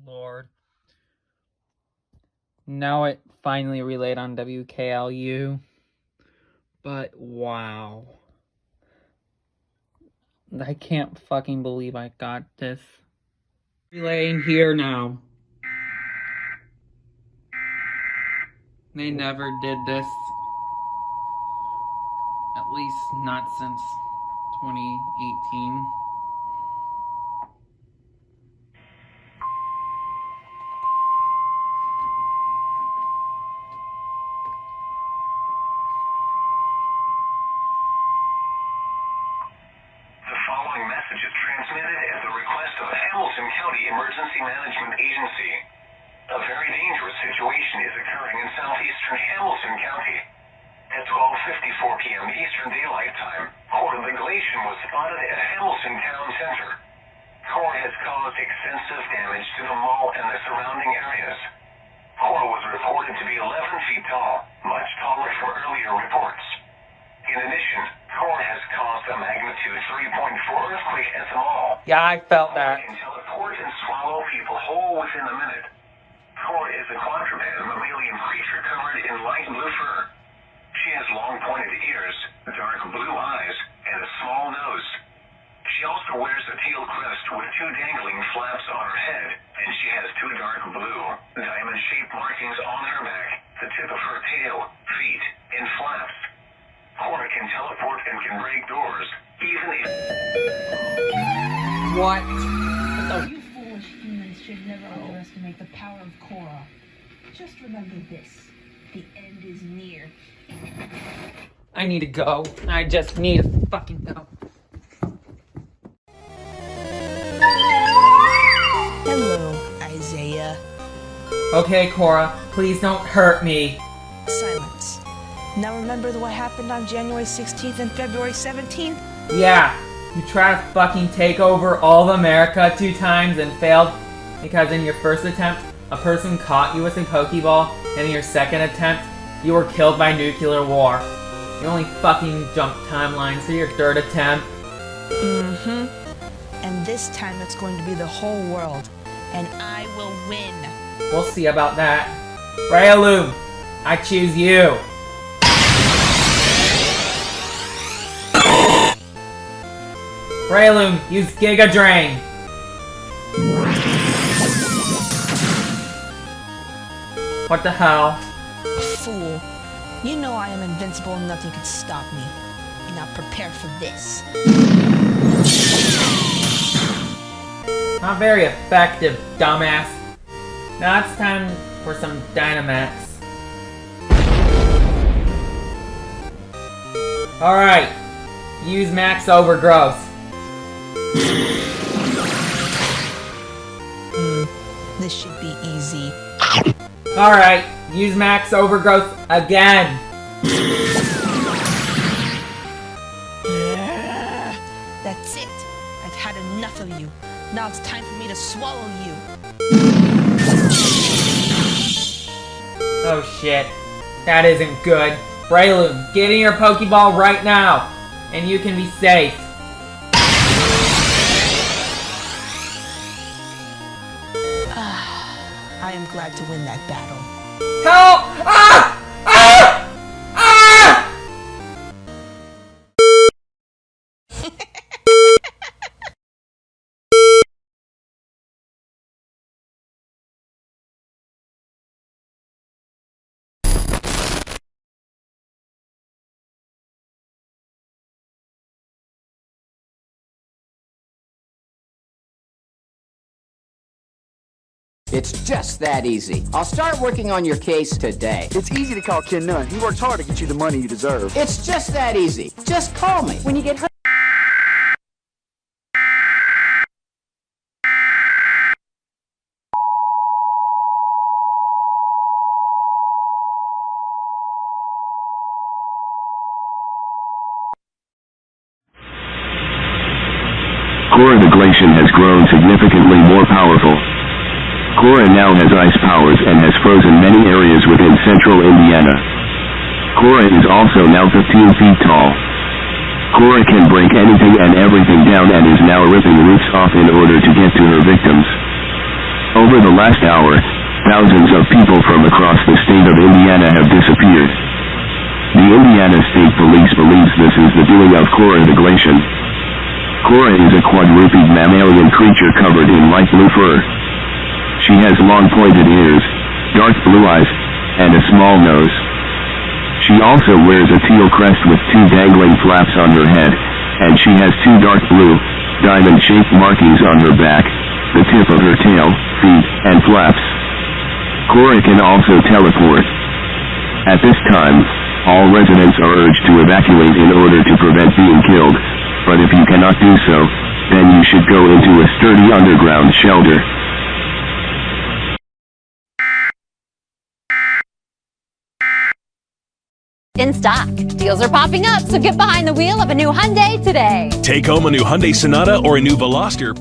Lord. Now it finally relayed on WKLU. But wow. I can't fucking believe I got this. Relaying here now. They never did this. At least not since 2018. The following message is transmitted at the request of the Hamilton County Emergency Management Agency. A very dangerous situation is occurring in southeastern Hamilton County. At 12:54 p.m. Eastern Daylight Time, Korra the Glacian was spotted at Hamilton Town Center. Korra has caused extensive damage to the mall and the surrounding areas. Korra was reported to be 11 feet tall, much taller from earlier reports. In addition, Korra has caused a magnitude 3.4 earthquake at the mall. Yeah, I felt that. Korra can teleport and swallow people whole within a minute. Korra is a quadruped mammalian creature covered in light blue fur. She has long pointed ears, dark blue eyes, and a small nose. She also wears a teal crest with two dangling flaps on her head, and she has two dark blue, diamond-shaped markings on her back, the tip of her tail, feet, and flaps. Korra can teleport and can break doors, even if... What? You foolish humans should never underestimate the power of Korra. Just remember this. The end is near. I need to go. I just need to fucking go. Hello, Isaiah. Okay, Korra, please don't hurt me. Silence. Now remember what happened on January 16th and February 17th? Yeah, you tried to fucking take over all of America 2 times and failed because in your first attempt, a person caught you with a Pokeball, and in your second attempt, you were killed by nuclear war. You only fucking jumped timelines for your third attempt. Mm-hmm. And this time it's going to be the whole world, and I will win. We'll see about that. Riolu, I choose you. Riolu, use Giga Drain. What the hell? Fool. You know I am invincible and nothing can stop me. Now prepare for this. Not very effective, dumbass. Now it's time for some Dynamax. Alright, use Max Overgrowth. This should be easy. Alright, use Max Overgrowth again. That's it. I've had enough of you. Now it's time for me to swallow you. Oh shit. That isn't good. Riolu, get in your Pokeball right now, and you can be safe. I am glad to win that battle. Help! Ah! Ah! Ah! It's just that easy. I'll start working on your case today. It's easy to call Ken Nunn. He works hard to get you the money you deserve. It's just that easy. Just call me when you get hurt. Korra the Glacian has grown significantly more powerful. Korra now has ice powers and has frozen many areas within central Indiana. Korra is also now 15 feet tall. Korra can break anything and everything down and is now ripping roofs off in order to get to her victims. Over the last hour, thousands of people from across the state of Indiana have disappeared. The Indiana State Police believes this is the doing of Korra the Glacian. Korra is a quadruped mammalian creature covered in light blue fur. She has long pointed ears, dark blue eyes, and a small nose. She also wears a teal crest with 2 dangling flaps on her head, and she has 2 dark blue, diamond-shaped markings on her back, the tip of her tail, feet, and flaps. Korra can also teleport. At this time, all residents are urged to evacuate in order to prevent being killed, but if you cannot do so, then you should go into a sturdy underground shelter. In stock. Deals are popping up, so get behind the wheel of a new Hyundai today. Take home a new Hyundai Sonata or a new Veloster.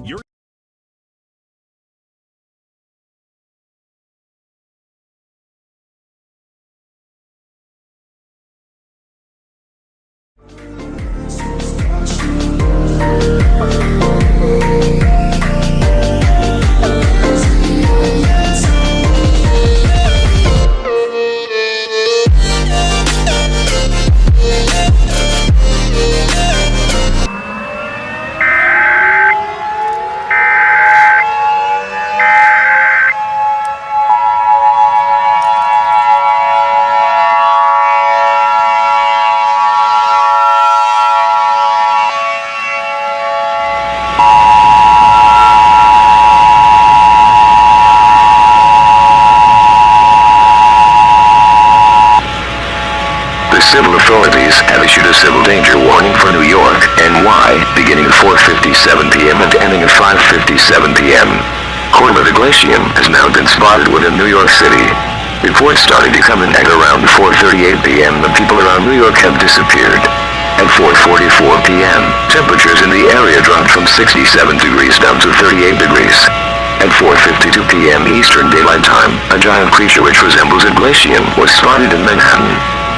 Civil authorities have issued a civil danger warning for New York, NY, beginning at 4:57 p.m. and ending at 5:57 p.m. Korra the Glacian has now been spotted within New York City. Reports started to come in at around 4:38 p.m. The people around New York have disappeared. At 4:44 p.m., temperatures in the area dropped from 67 degrees down to 38 degrees. At 4:52 p.m. Eastern Daylight Time, a giant creature which resembles a glacian was spotted in Manhattan.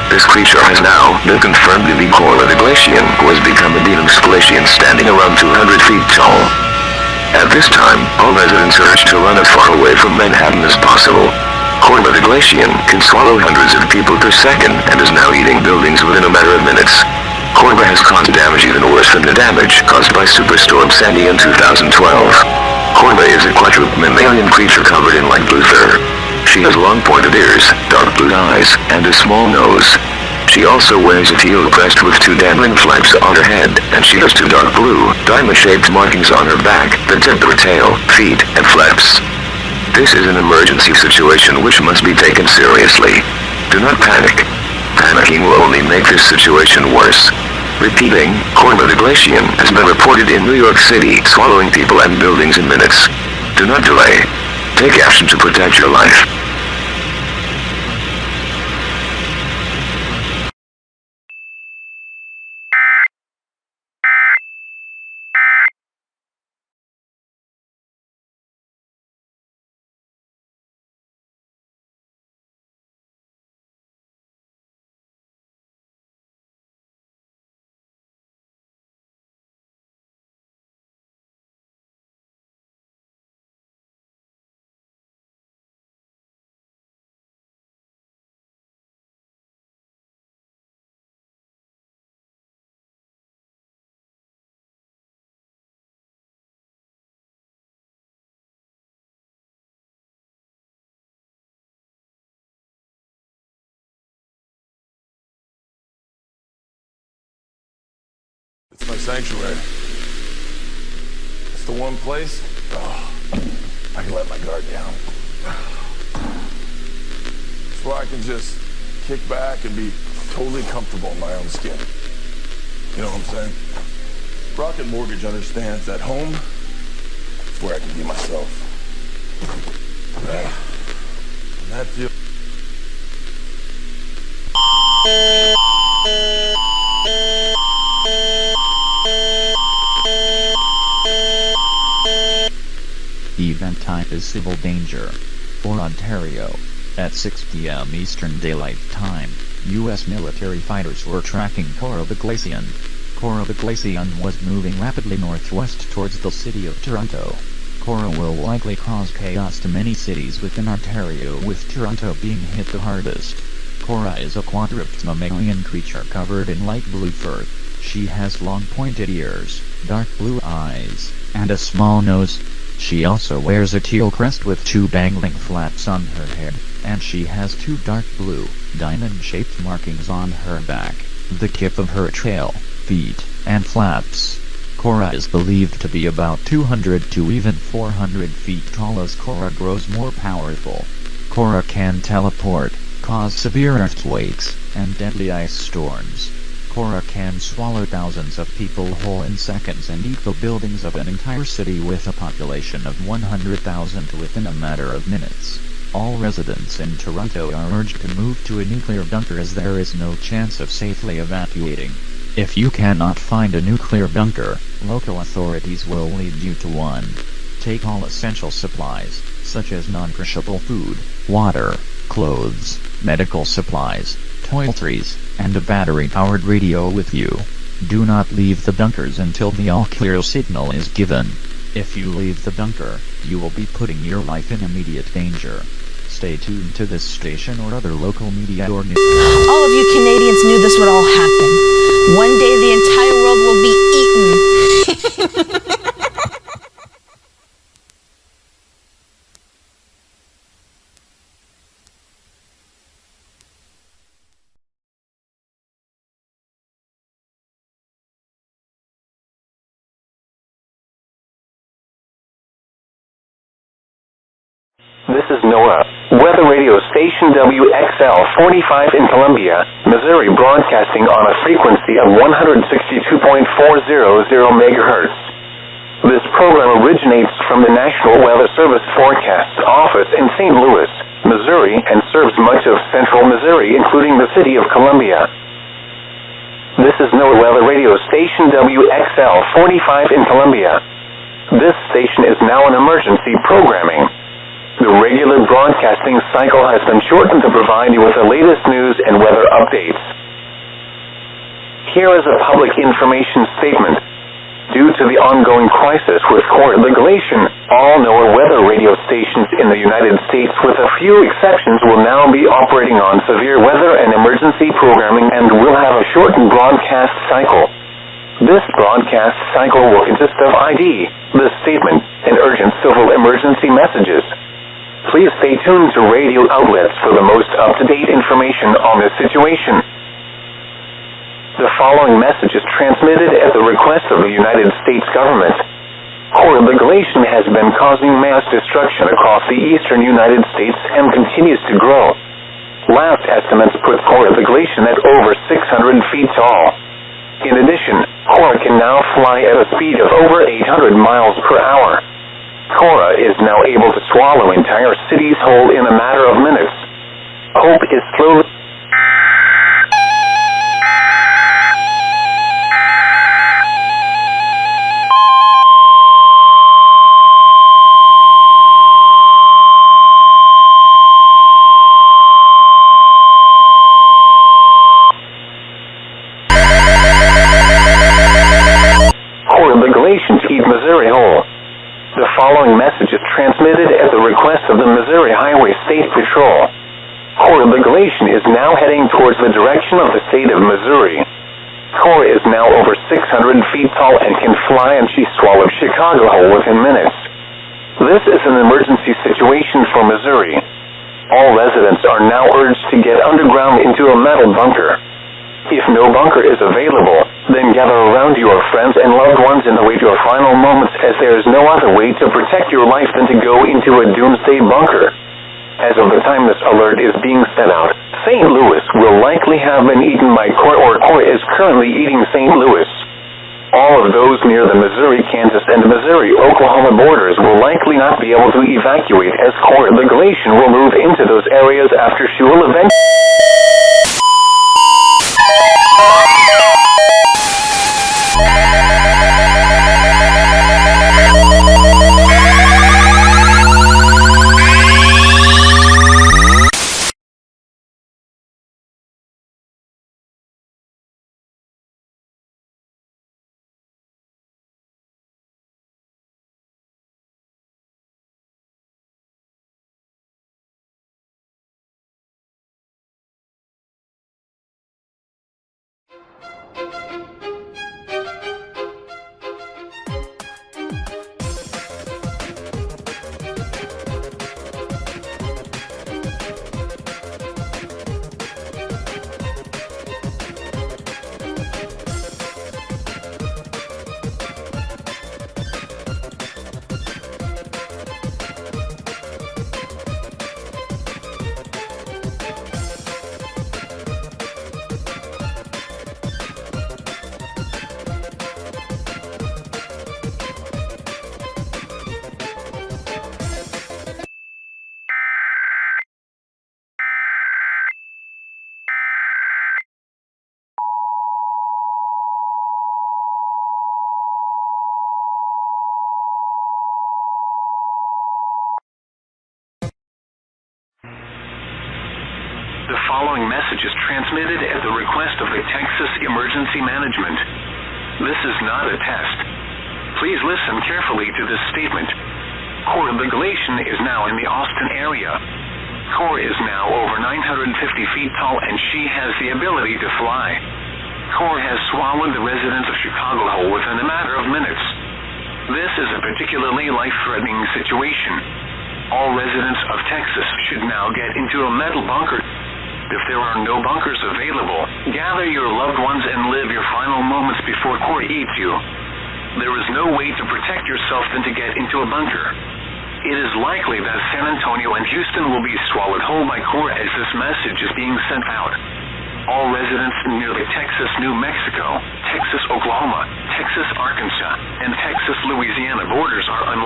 This creature has now been confirmed to be Korra the Glacian, who has become a Demon's Glacian standing around 200 feet tall. At this time, all residents are urged to run as far away from Manhattan as possible. Korra the Glacian can swallow hundreds of people per second and is now eating buildings within a matter of minutes. Korra has caused damage even worse than the damage caused by Superstorm Sandy in 2012. Korra is a quadruped mammalian creature covered in light blue fur. She has long pointed ears, dark blue eyes, and a small nose. She also wears a teal crest with 2 dangling flaps on her head, and she has 2 dark blue, diamond-shaped markings on her back, the tip of her tail, feet, and flaps. This is an emergency situation which must be taken seriously. Do not panic. Panicking will only make this situation worse. Repeating, Korra the Glacian has been reported in New York City, swallowing people and buildings in minutes. Do not delay. Take action to protect your life. It's my sanctuary. It's the one place I can let my guard down. It's where I can just kick back and be totally comfortable in my own skin. You know what I'm saying? Rocket Mortgage understands that home is where I can be myself. And that deal. Event time is civil danger. For Ontario, at 6 p.m. Eastern Daylight Time, U.S. military fighters were tracking Korra the Glacian. Korra the Glacian was moving rapidly northwest towards the city of Toronto. Korra will likely cause chaos to many cities within Ontario, with Toronto being hit the hardest. Korra is a quadruped mammalian creature covered in light blue fur. She has long pointed ears, dark blue eyes, and a small nose. She also wears a teal crest with 2 dangling flaps on her head, and she has 2 dark blue, diamond-shaped markings on her back, the tip of her tail, feet, and flaps. Korra is believed to be about 200 to even 400 feet tall. As Korra grows more powerful, Korra can teleport, cause severe earthquakes, and deadly ice storms. Korra can swallow thousands of people whole in seconds and eat the buildings of an entire city with a population of 100,000 within a matter of minutes. All residents in Toronto are urged to move to a nuclear bunker as there is no chance of safely evacuating. If you cannot find a nuclear bunker, local authorities will lead you to one. Take all essential supplies, such as non-perishable food, water, clothes, medical supplies, toiletries, and a battery-powered radio with you. Do not leave the bunkers until the all-clear signal is given. If you leave the bunker, you will be putting your life in immediate danger. Stay tuned to this station or other local media or news. All of you Canadians knew this would all happen. One day the entire world will be eaten. This is NOAA, Weather Radio Station WXL 45 in Columbia, Missouri, broadcasting on a frequency of 162.400 MHz. This program originates from the National Weather Service Forecast Office in St. Louis, Missouri, and serves much of central Missouri, including the city of Columbia. This is NOAA Weather Radio Station WXL 45 in Columbia. This station is now in emergency programming. The regular broadcasting cycle has been shortened to provide you with the latest news and weather updates. Here is a public information statement. Due to the ongoing crisis with Korra the Glacian, all NOAA weather radio stations in the United States, with a few exceptions, will now be operating on severe weather and emergency programming and will have a shortened broadcast cycle. This broadcast cycle will consist of ID, the statement, and urgent civil emergency messages. Please stay tuned to radio outlets for the most up-to-date information on this situation. The following message is transmitted at the request of the United States government. Korra the Glacian has been causing mass destruction across the eastern United States and continues to grow. Last estimates put Korra the Glacian at over 600 feet tall. In addition, Korra can now fly at a speed of over 800 miles per hour. Korra is now able to swallow entire cities whole in a matter of minutes. Hope is slowly... Korra the Glacian to eat Missouri whole. The following message is transmitted at the request of the Missouri Highway State Patrol. Korra the Glacian is now heading towards the direction of the state of Missouri. Korra is now over 600 feet tall and can fly, and she swallowed Chicago whole within minutes. This is an emergency situation for Missouri. All residents are now urged to get underground into a metal bunker. If no bunker is available, then gather around your friends and loved ones and await your final moments, as there is no other way to protect your life than to go into a doomsday bunker. As of the time this alert is being sent out, St. Louis will likely have been eaten by Korra, or Korra is currently eating St. Louis. All of those near the Missouri, Kansas, and Missouri-Oklahoma borders will likely not be able to evacuate, as Korra the Glacian will move into those areas after she will eventually... following message is transmitted at the request of the Texas Emergency Management. This is not a test. Please listen carefully to this statement. Korra the Glacian is now in the Austin area. Korra is now over 950 feet tall and she has the ability to fly. Korra has swallowed the residents of Chicago whole within a matter of minutes. This is a particularly life-threatening situation. All residents of Texas should now get into a metal bunker. If there are no bunkers available, gather your loved ones and live your final moments before Korra eats you. There is no way to protect yourself than to get into a bunker. It is likely that San Antonio and Houston will be swallowed whole by Korra as this message is being sent out. All residents near the Texas, New Mexico, Texas, Oklahoma, Texas, Arkansas, and Texas, Louisiana borders are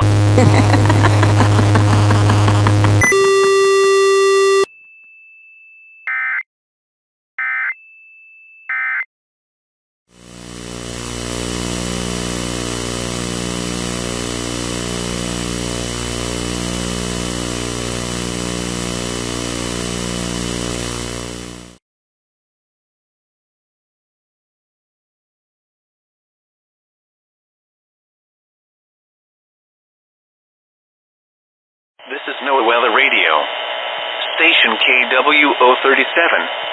This is NOAA Weather Radio. Station KWO37,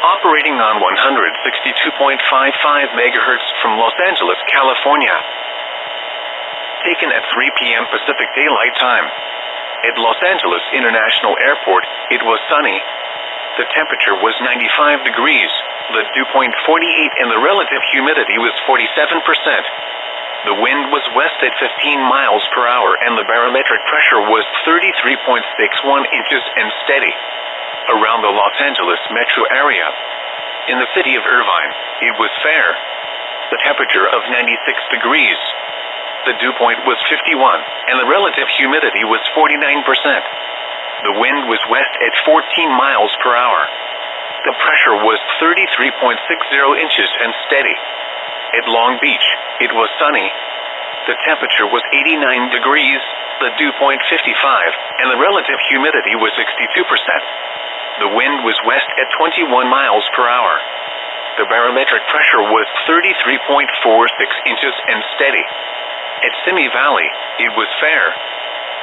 operating on 162.55 megahertz from Los Angeles, California. Taken at 3 p.m. Pacific Daylight Time. At Los Angeles International Airport, it was sunny. The temperature was 95 degrees, the dew point 48 and the relative humidity was 47%. The wind was west at 15 miles per hour and the barometric pressure was 33.61 inches and steady. Around the Los Angeles metro area. In the city of Irvine, it was fair. The temperature of 96 degrees. The dew point was 51 and the relative humidity was 49%. The wind was west at 14 miles per hour. The pressure was 33.60 inches and steady. At Long Beach, it was sunny. The temperature was 89 degrees, the dew point 55, and the relative humidity was 62%. The wind was west at 21 miles per hour. The barometric pressure was 33.46 inches and steady. At Simi Valley, it was fair.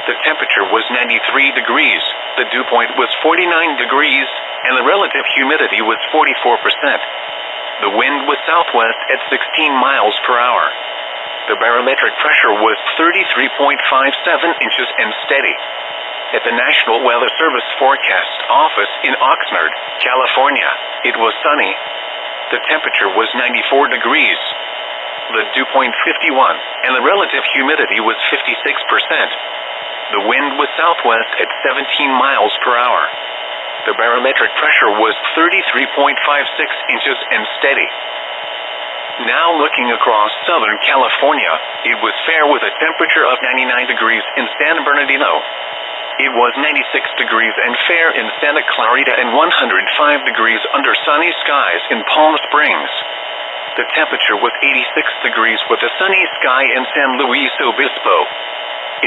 The temperature was 93 degrees, the dew point was 49 degrees, and the relative humidity was 44%. The wind was southwest at 16 miles per hour. The barometric pressure was 33.57 inches and steady. At the National Weather Service Forecast Office in Oxnard, California, it was sunny. The temperature was 94 degrees. The dew point 51, and the relative humidity was 56%. The wind was southwest at 17 miles per hour. The barometric pressure was 33.56 inches and steady. Now looking across Southern California, it was fair with a temperature of 99 degrees in San Bernardino. It was 96 degrees and fair in Santa Clarita and 105 degrees under sunny skies in Palm Springs. The temperature was 86 degrees with a sunny sky in San Luis Obispo.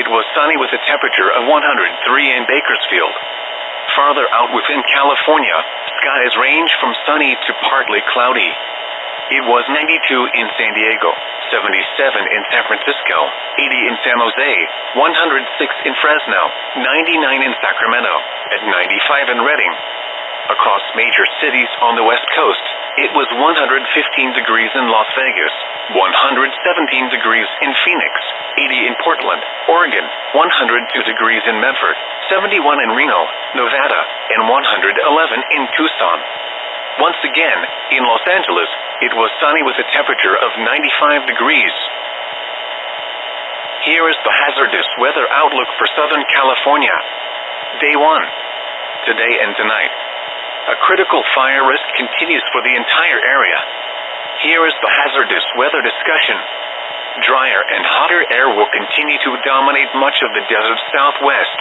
It was sunny with a temperature of 103 in Bakersfield. Farther out within California, skies range from sunny to partly cloudy. It was 92 in San Diego, 77 in San Francisco, 80 in San Jose, 106 in Fresno, 99 in Sacramento, and 95 in Redding. Across major cities on the West Coast, it was 115 degrees in Las Vegas, 117 degrees in Phoenix, 80 in Portland, Oregon, 102 degrees in Medford, 71 in Reno, Nevada, and 111 in Tucson. Once again, in Los Angeles, it was sunny with a temperature of 95 degrees. Here is the hazardous weather outlook for Southern California. Day 1. Today and tonight. A critical fire risk continues for the entire area. Here is the hazardous weather discussion. Drier and hotter air will continue to dominate much of the desert southwest.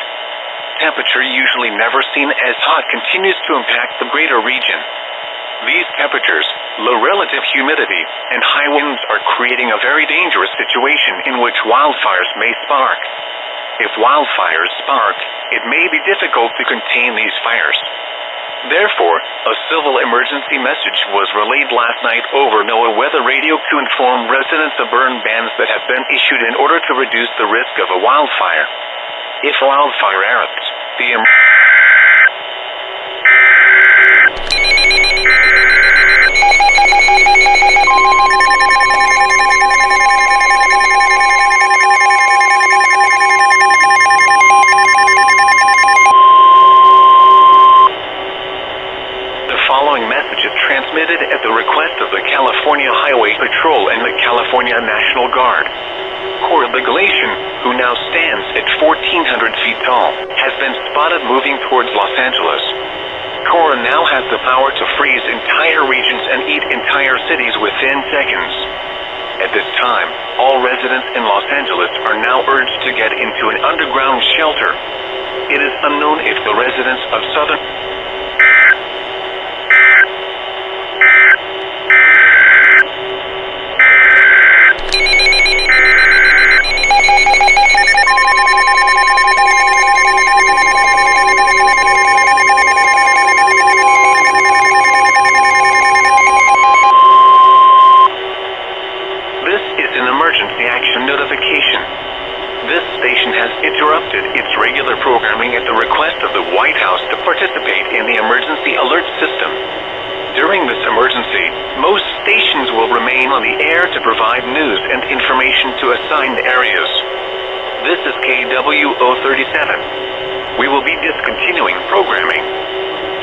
Temperature usually never seen as hot continues to impact the greater region. These temperatures, low relative humidity, and high winds are creating a very dangerous situation in which wildfires may spark. If wildfires spark, it may be difficult to contain these fires. Therefore, a civil emergency message was relayed last night over NOAA weather radio to inform residents of burn bans that have been issued in order to reduce the risk of a wildfire. If wildfire erupts, the following message is transmitted at the request of the California Highway Patrol and the California National Guard. Korra the glacier, who now stands at 1,400 feet tall, has been spotted moving towards Los Angeles. Korra now has the power to freeze entire regions and eat entire cities within seconds. At this time, all residents in Los Angeles are now urged to get into an underground shelter. It is unknown if the residents of southern interrupted its regular programming at the request of the White House to participate in the emergency alert system. During this emergency, most stations will remain on the air to provide news and information to assigned areas. This is KW037. We will be discontinuing programming.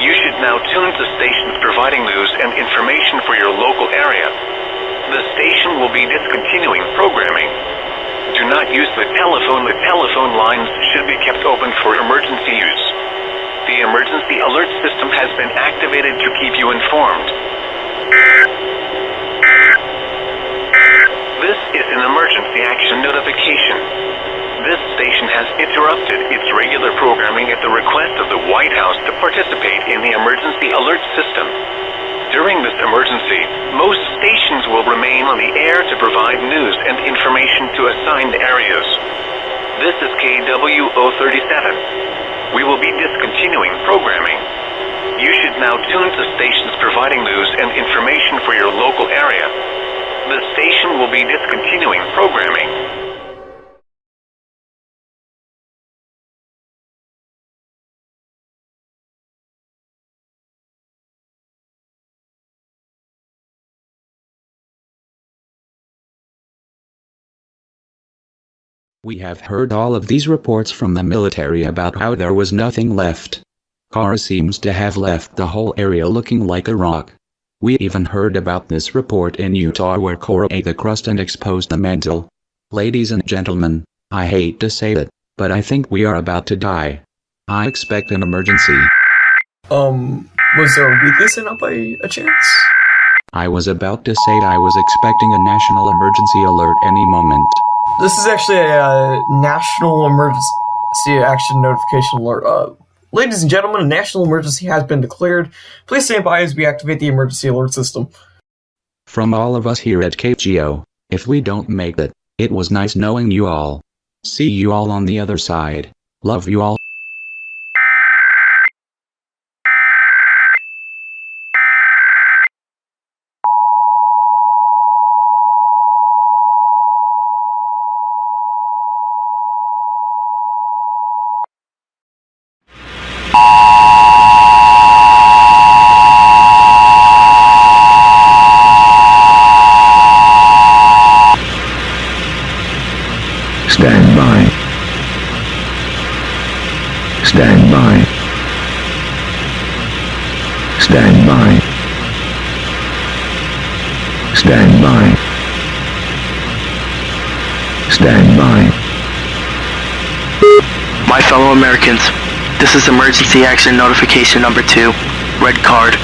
You should now tune to stations providing news and information for your local area. The station will be discontinuing programming. Do not use the telephone. The telephone lines should be kept open for emergency use. The emergency alert system has been activated to keep you informed. This is an emergency action notification. This station has interrupted its regular programming at the request of the White House to participate in the emergency alert system. During this emergency, most stations will remain on the air to provide news and information to assigned areas. This is KW037. We will be discontinuing programming. You should now tune to stations providing news and information for your local area. The station will be discontinuing programming. We have heard all of these reports from the military about how there was nothing left. Korra seems to have left the whole area looking like a rock. We even heard about this report in Utah where Korra ate the crust and exposed the mantle. Ladies and gentlemen, I hate to say it, but I think we are about to die. I expect an emergency. Was there a weakness in it by a chance? I was about to say I was expecting a national emergency alert any moment. This is actually a national emergency action notification alert. Ladies and gentlemen, a national emergency has been declared. Please stand by as we activate the emergency alert system. From all of us here at KGO, if we don't make it, it was nice knowing you all. See you all on the other side. Love you all. Stand by. Stand by. Stand by. Stand by. Stand by. My fellow Americans, this is emergency action notification number 2, red card.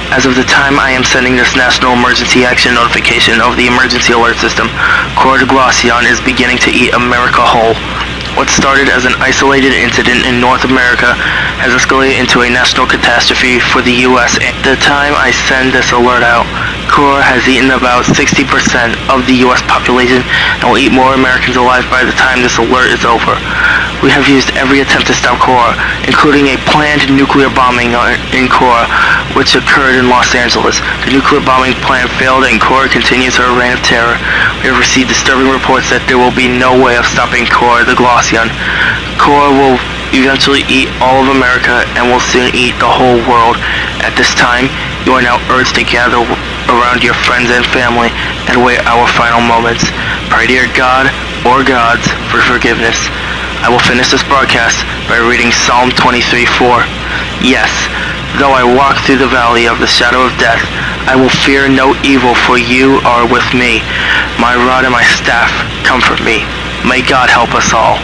As of the time I am sending this national emergency action notification of the emergency alert system, Korra is beginning to eat America whole. What started as an isolated incident in North America has escalated into a national catastrophe for the U.S. At the time I send this alert out, Korra has eaten about 60% of the US population and will eat more Americans alive by the time this alert is over. We have used every attempt to stop Korra, including a planned nuclear bombing in Korra, which occurred in Los Angeles. The nuclear bombing plan failed and Korra continues her reign of terror. We have received disturbing reports that there will be no way of stopping Korra the Glaceon. Korra will eventually eat all of America and will soon eat the whole world. At this time, you are now urged to gather around your friends and family and wait our final moments. Pray to your God or gods for forgiveness. I will finish this broadcast by reading Psalm 23:4. Yes, though I walk through the valley of the shadow of death, I will fear no evil, for you are with me. My rod and my staff comfort me. May God help us all.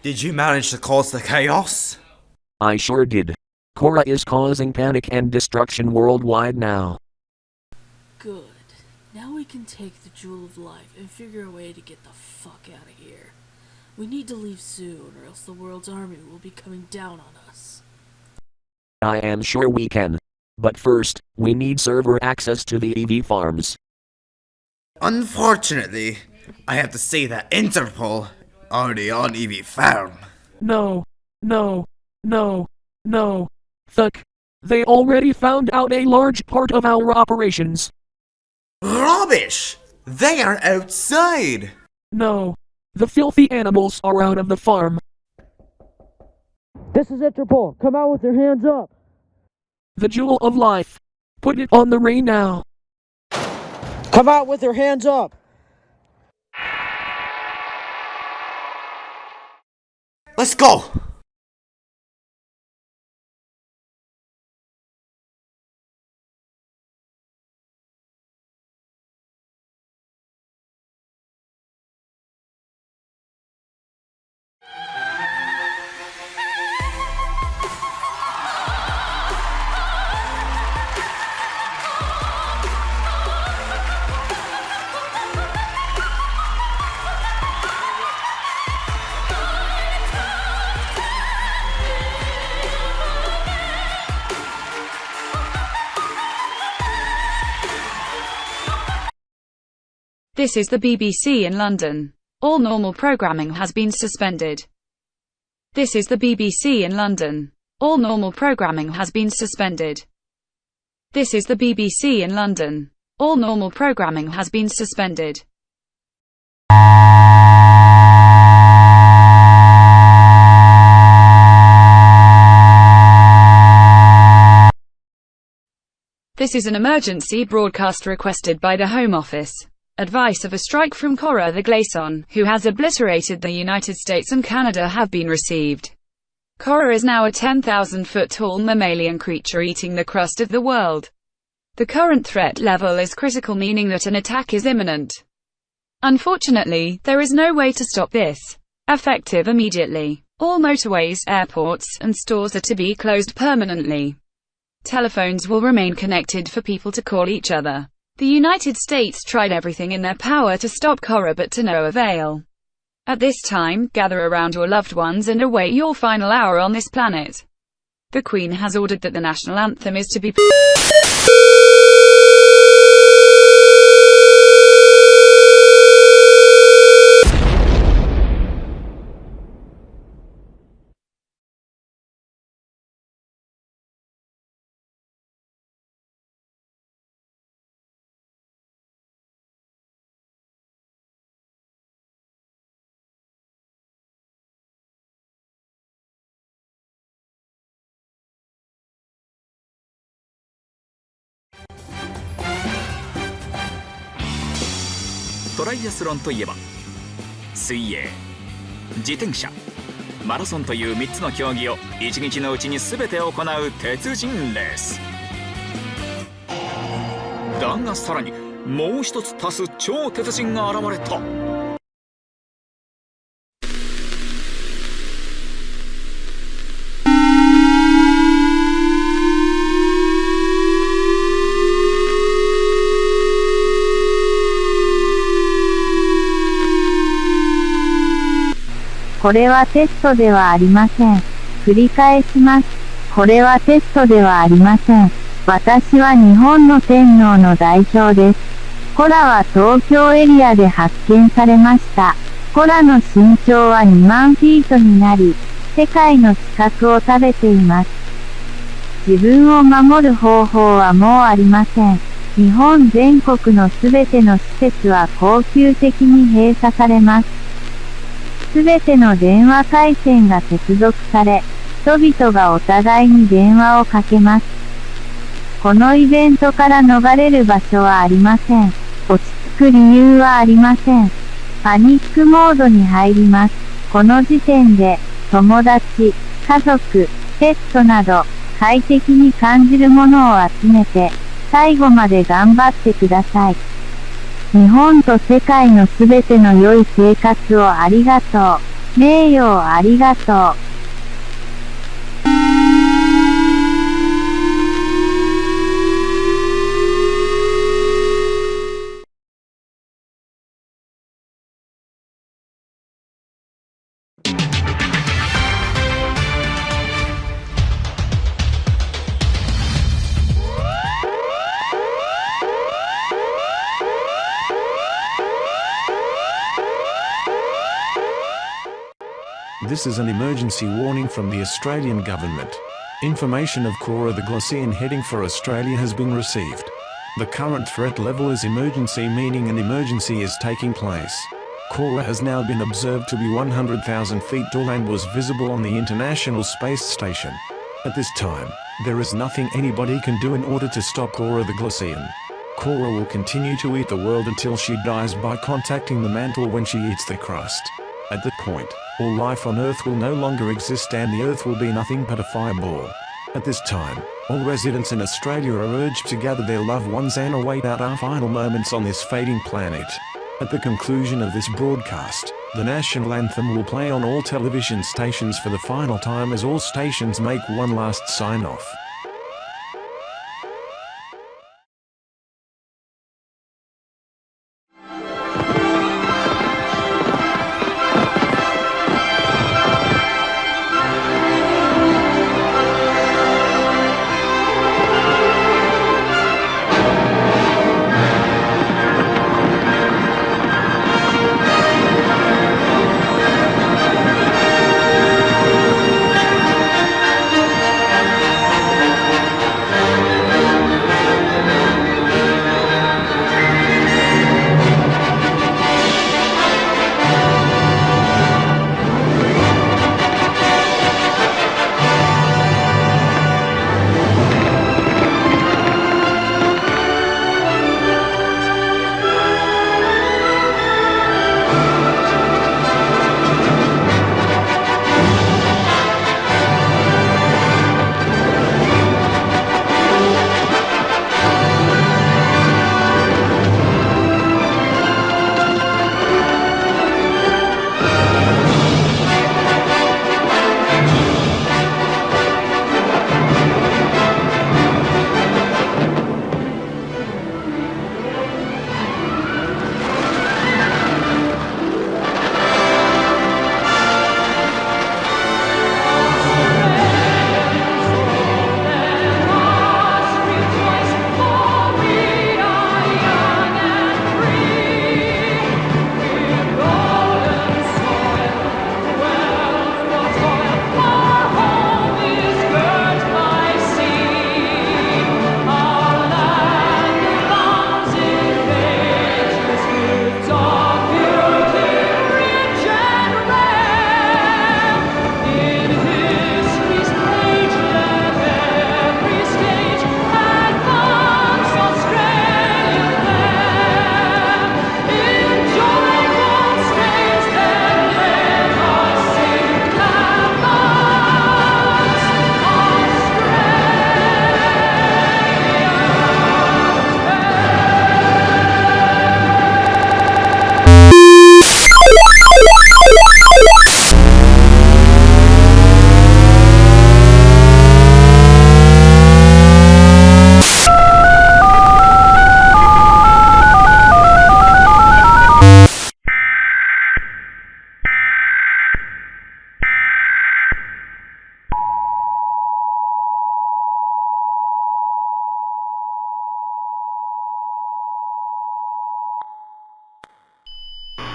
Did you manage to cause the chaos? I sure did. Korra is causing panic and destruction worldwide now. Good. Now we can take the Jewel of Life and figure a way to get the fuck out of here. We need to leave soon, or else the world's army will be coming down on us. I am sure we can. But first, we need server access to the EV farms. Unfortunately, I have to say that Interpol already on EV farm. No. Fuck. They already found out a large part of our operations. Rubbish! They are outside! No. The filthy animals are out of the farm. This is Interpol. Come out with your hands up. The Jewel of Life. Put it on the rain now. Come out with your hands up. Let's go! This is the BBC in London. All normal programming has been suspended. This is the BBC in London. All normal programming has been suspended. This is the BBC in London. All normal programming has been suspended. This is an emergency broadcast requested by the Home Office. Advice of a strike from Korra the Glaceon, who has obliterated the United States and Canada, have been received. Korra is now a 10,000-foot tall mammalian creature eating the crust of the world. The current threat level is critical, meaning that an attack is imminent. Unfortunately, there is no way to stop this. Effective immediately. All motorways, airports, and stores are to be closed permanently. Telephones will remain connected for people to call each other. The United States tried everything in their power to stop Korra, but to no avail. At this time, gather around your loved ones and await your final hour on this planet. The Queen has ordered that the national anthem is to beトライアスロンといえば水泳、自転車、マラソンという3つの競技を1日のうちに全て行う鉄人レース。だがさらにもう一つ足す超鉄人が現れた。これはテストではありません。繰り返します。これはテストではありません。私は日本の天皇の代表です。コラは東京エリアで発見されました。コラの身長は2万フィートになり、世界の規格を食べています。自分を守る方法はもうありません。日本全国のすべての施設は恒久的に閉鎖されます。すべての電話回線が接続され、人々がお互いに電話をかけます。このイベントから逃れる場所はありません。落ち着く理由はありません。パニックモードに入ります。この時点で、友達、家族、ペットなど、快適に感じるものを集めて、最後まで頑張ってください。日本と世界のすべての良い生活をありがとう。名誉をありがとう。This is an emergency warning from the Australian government. Information of Korra the Glacian heading for Australia has been received. The current threat level is emergency, meaning an emergency is taking place. Korra has now been observed to be 100,000 feet tall and was visible on the International Space Station. At this time, there is nothing anybody can do in order to stop Korra the Glacian. Korra will continue to eat the world until she dies by contacting the mantle when she eats the crust. At that point, all life on Earth will no longer exist and the Earth will be nothing but a fireball. At this time, all residents in Australia are urged to gather their loved ones and await out our final moments on this fading planet. At the conclusion of this broadcast, the national anthem will play on all television stations for the final time as all stations make one last sign-off.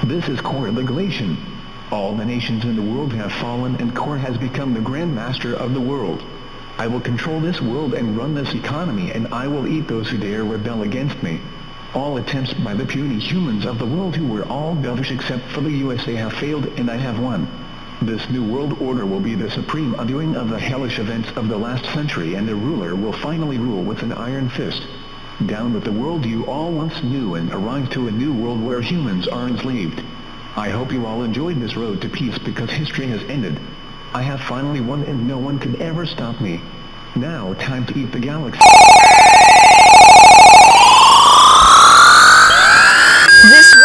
This is Korra the Glacian. All the nations in the world have fallen and Korra has become the Grand Master of the world. I will control this world and run this economy, and I will eat those who dare rebel against me. All attempts by the puny humans of the world who were all dovish except for the USA have failed, and I have won. This new world order will be the supreme undoing of the hellish events of the last century, and the ruler will finally rule with an iron fist. Down with the world you all once knew and arise to a new world where humans are enslaved. I hope you all enjoyed this road to peace because history has ended. I have finally won and no one could ever stop me. Now time to eat the galaxy. This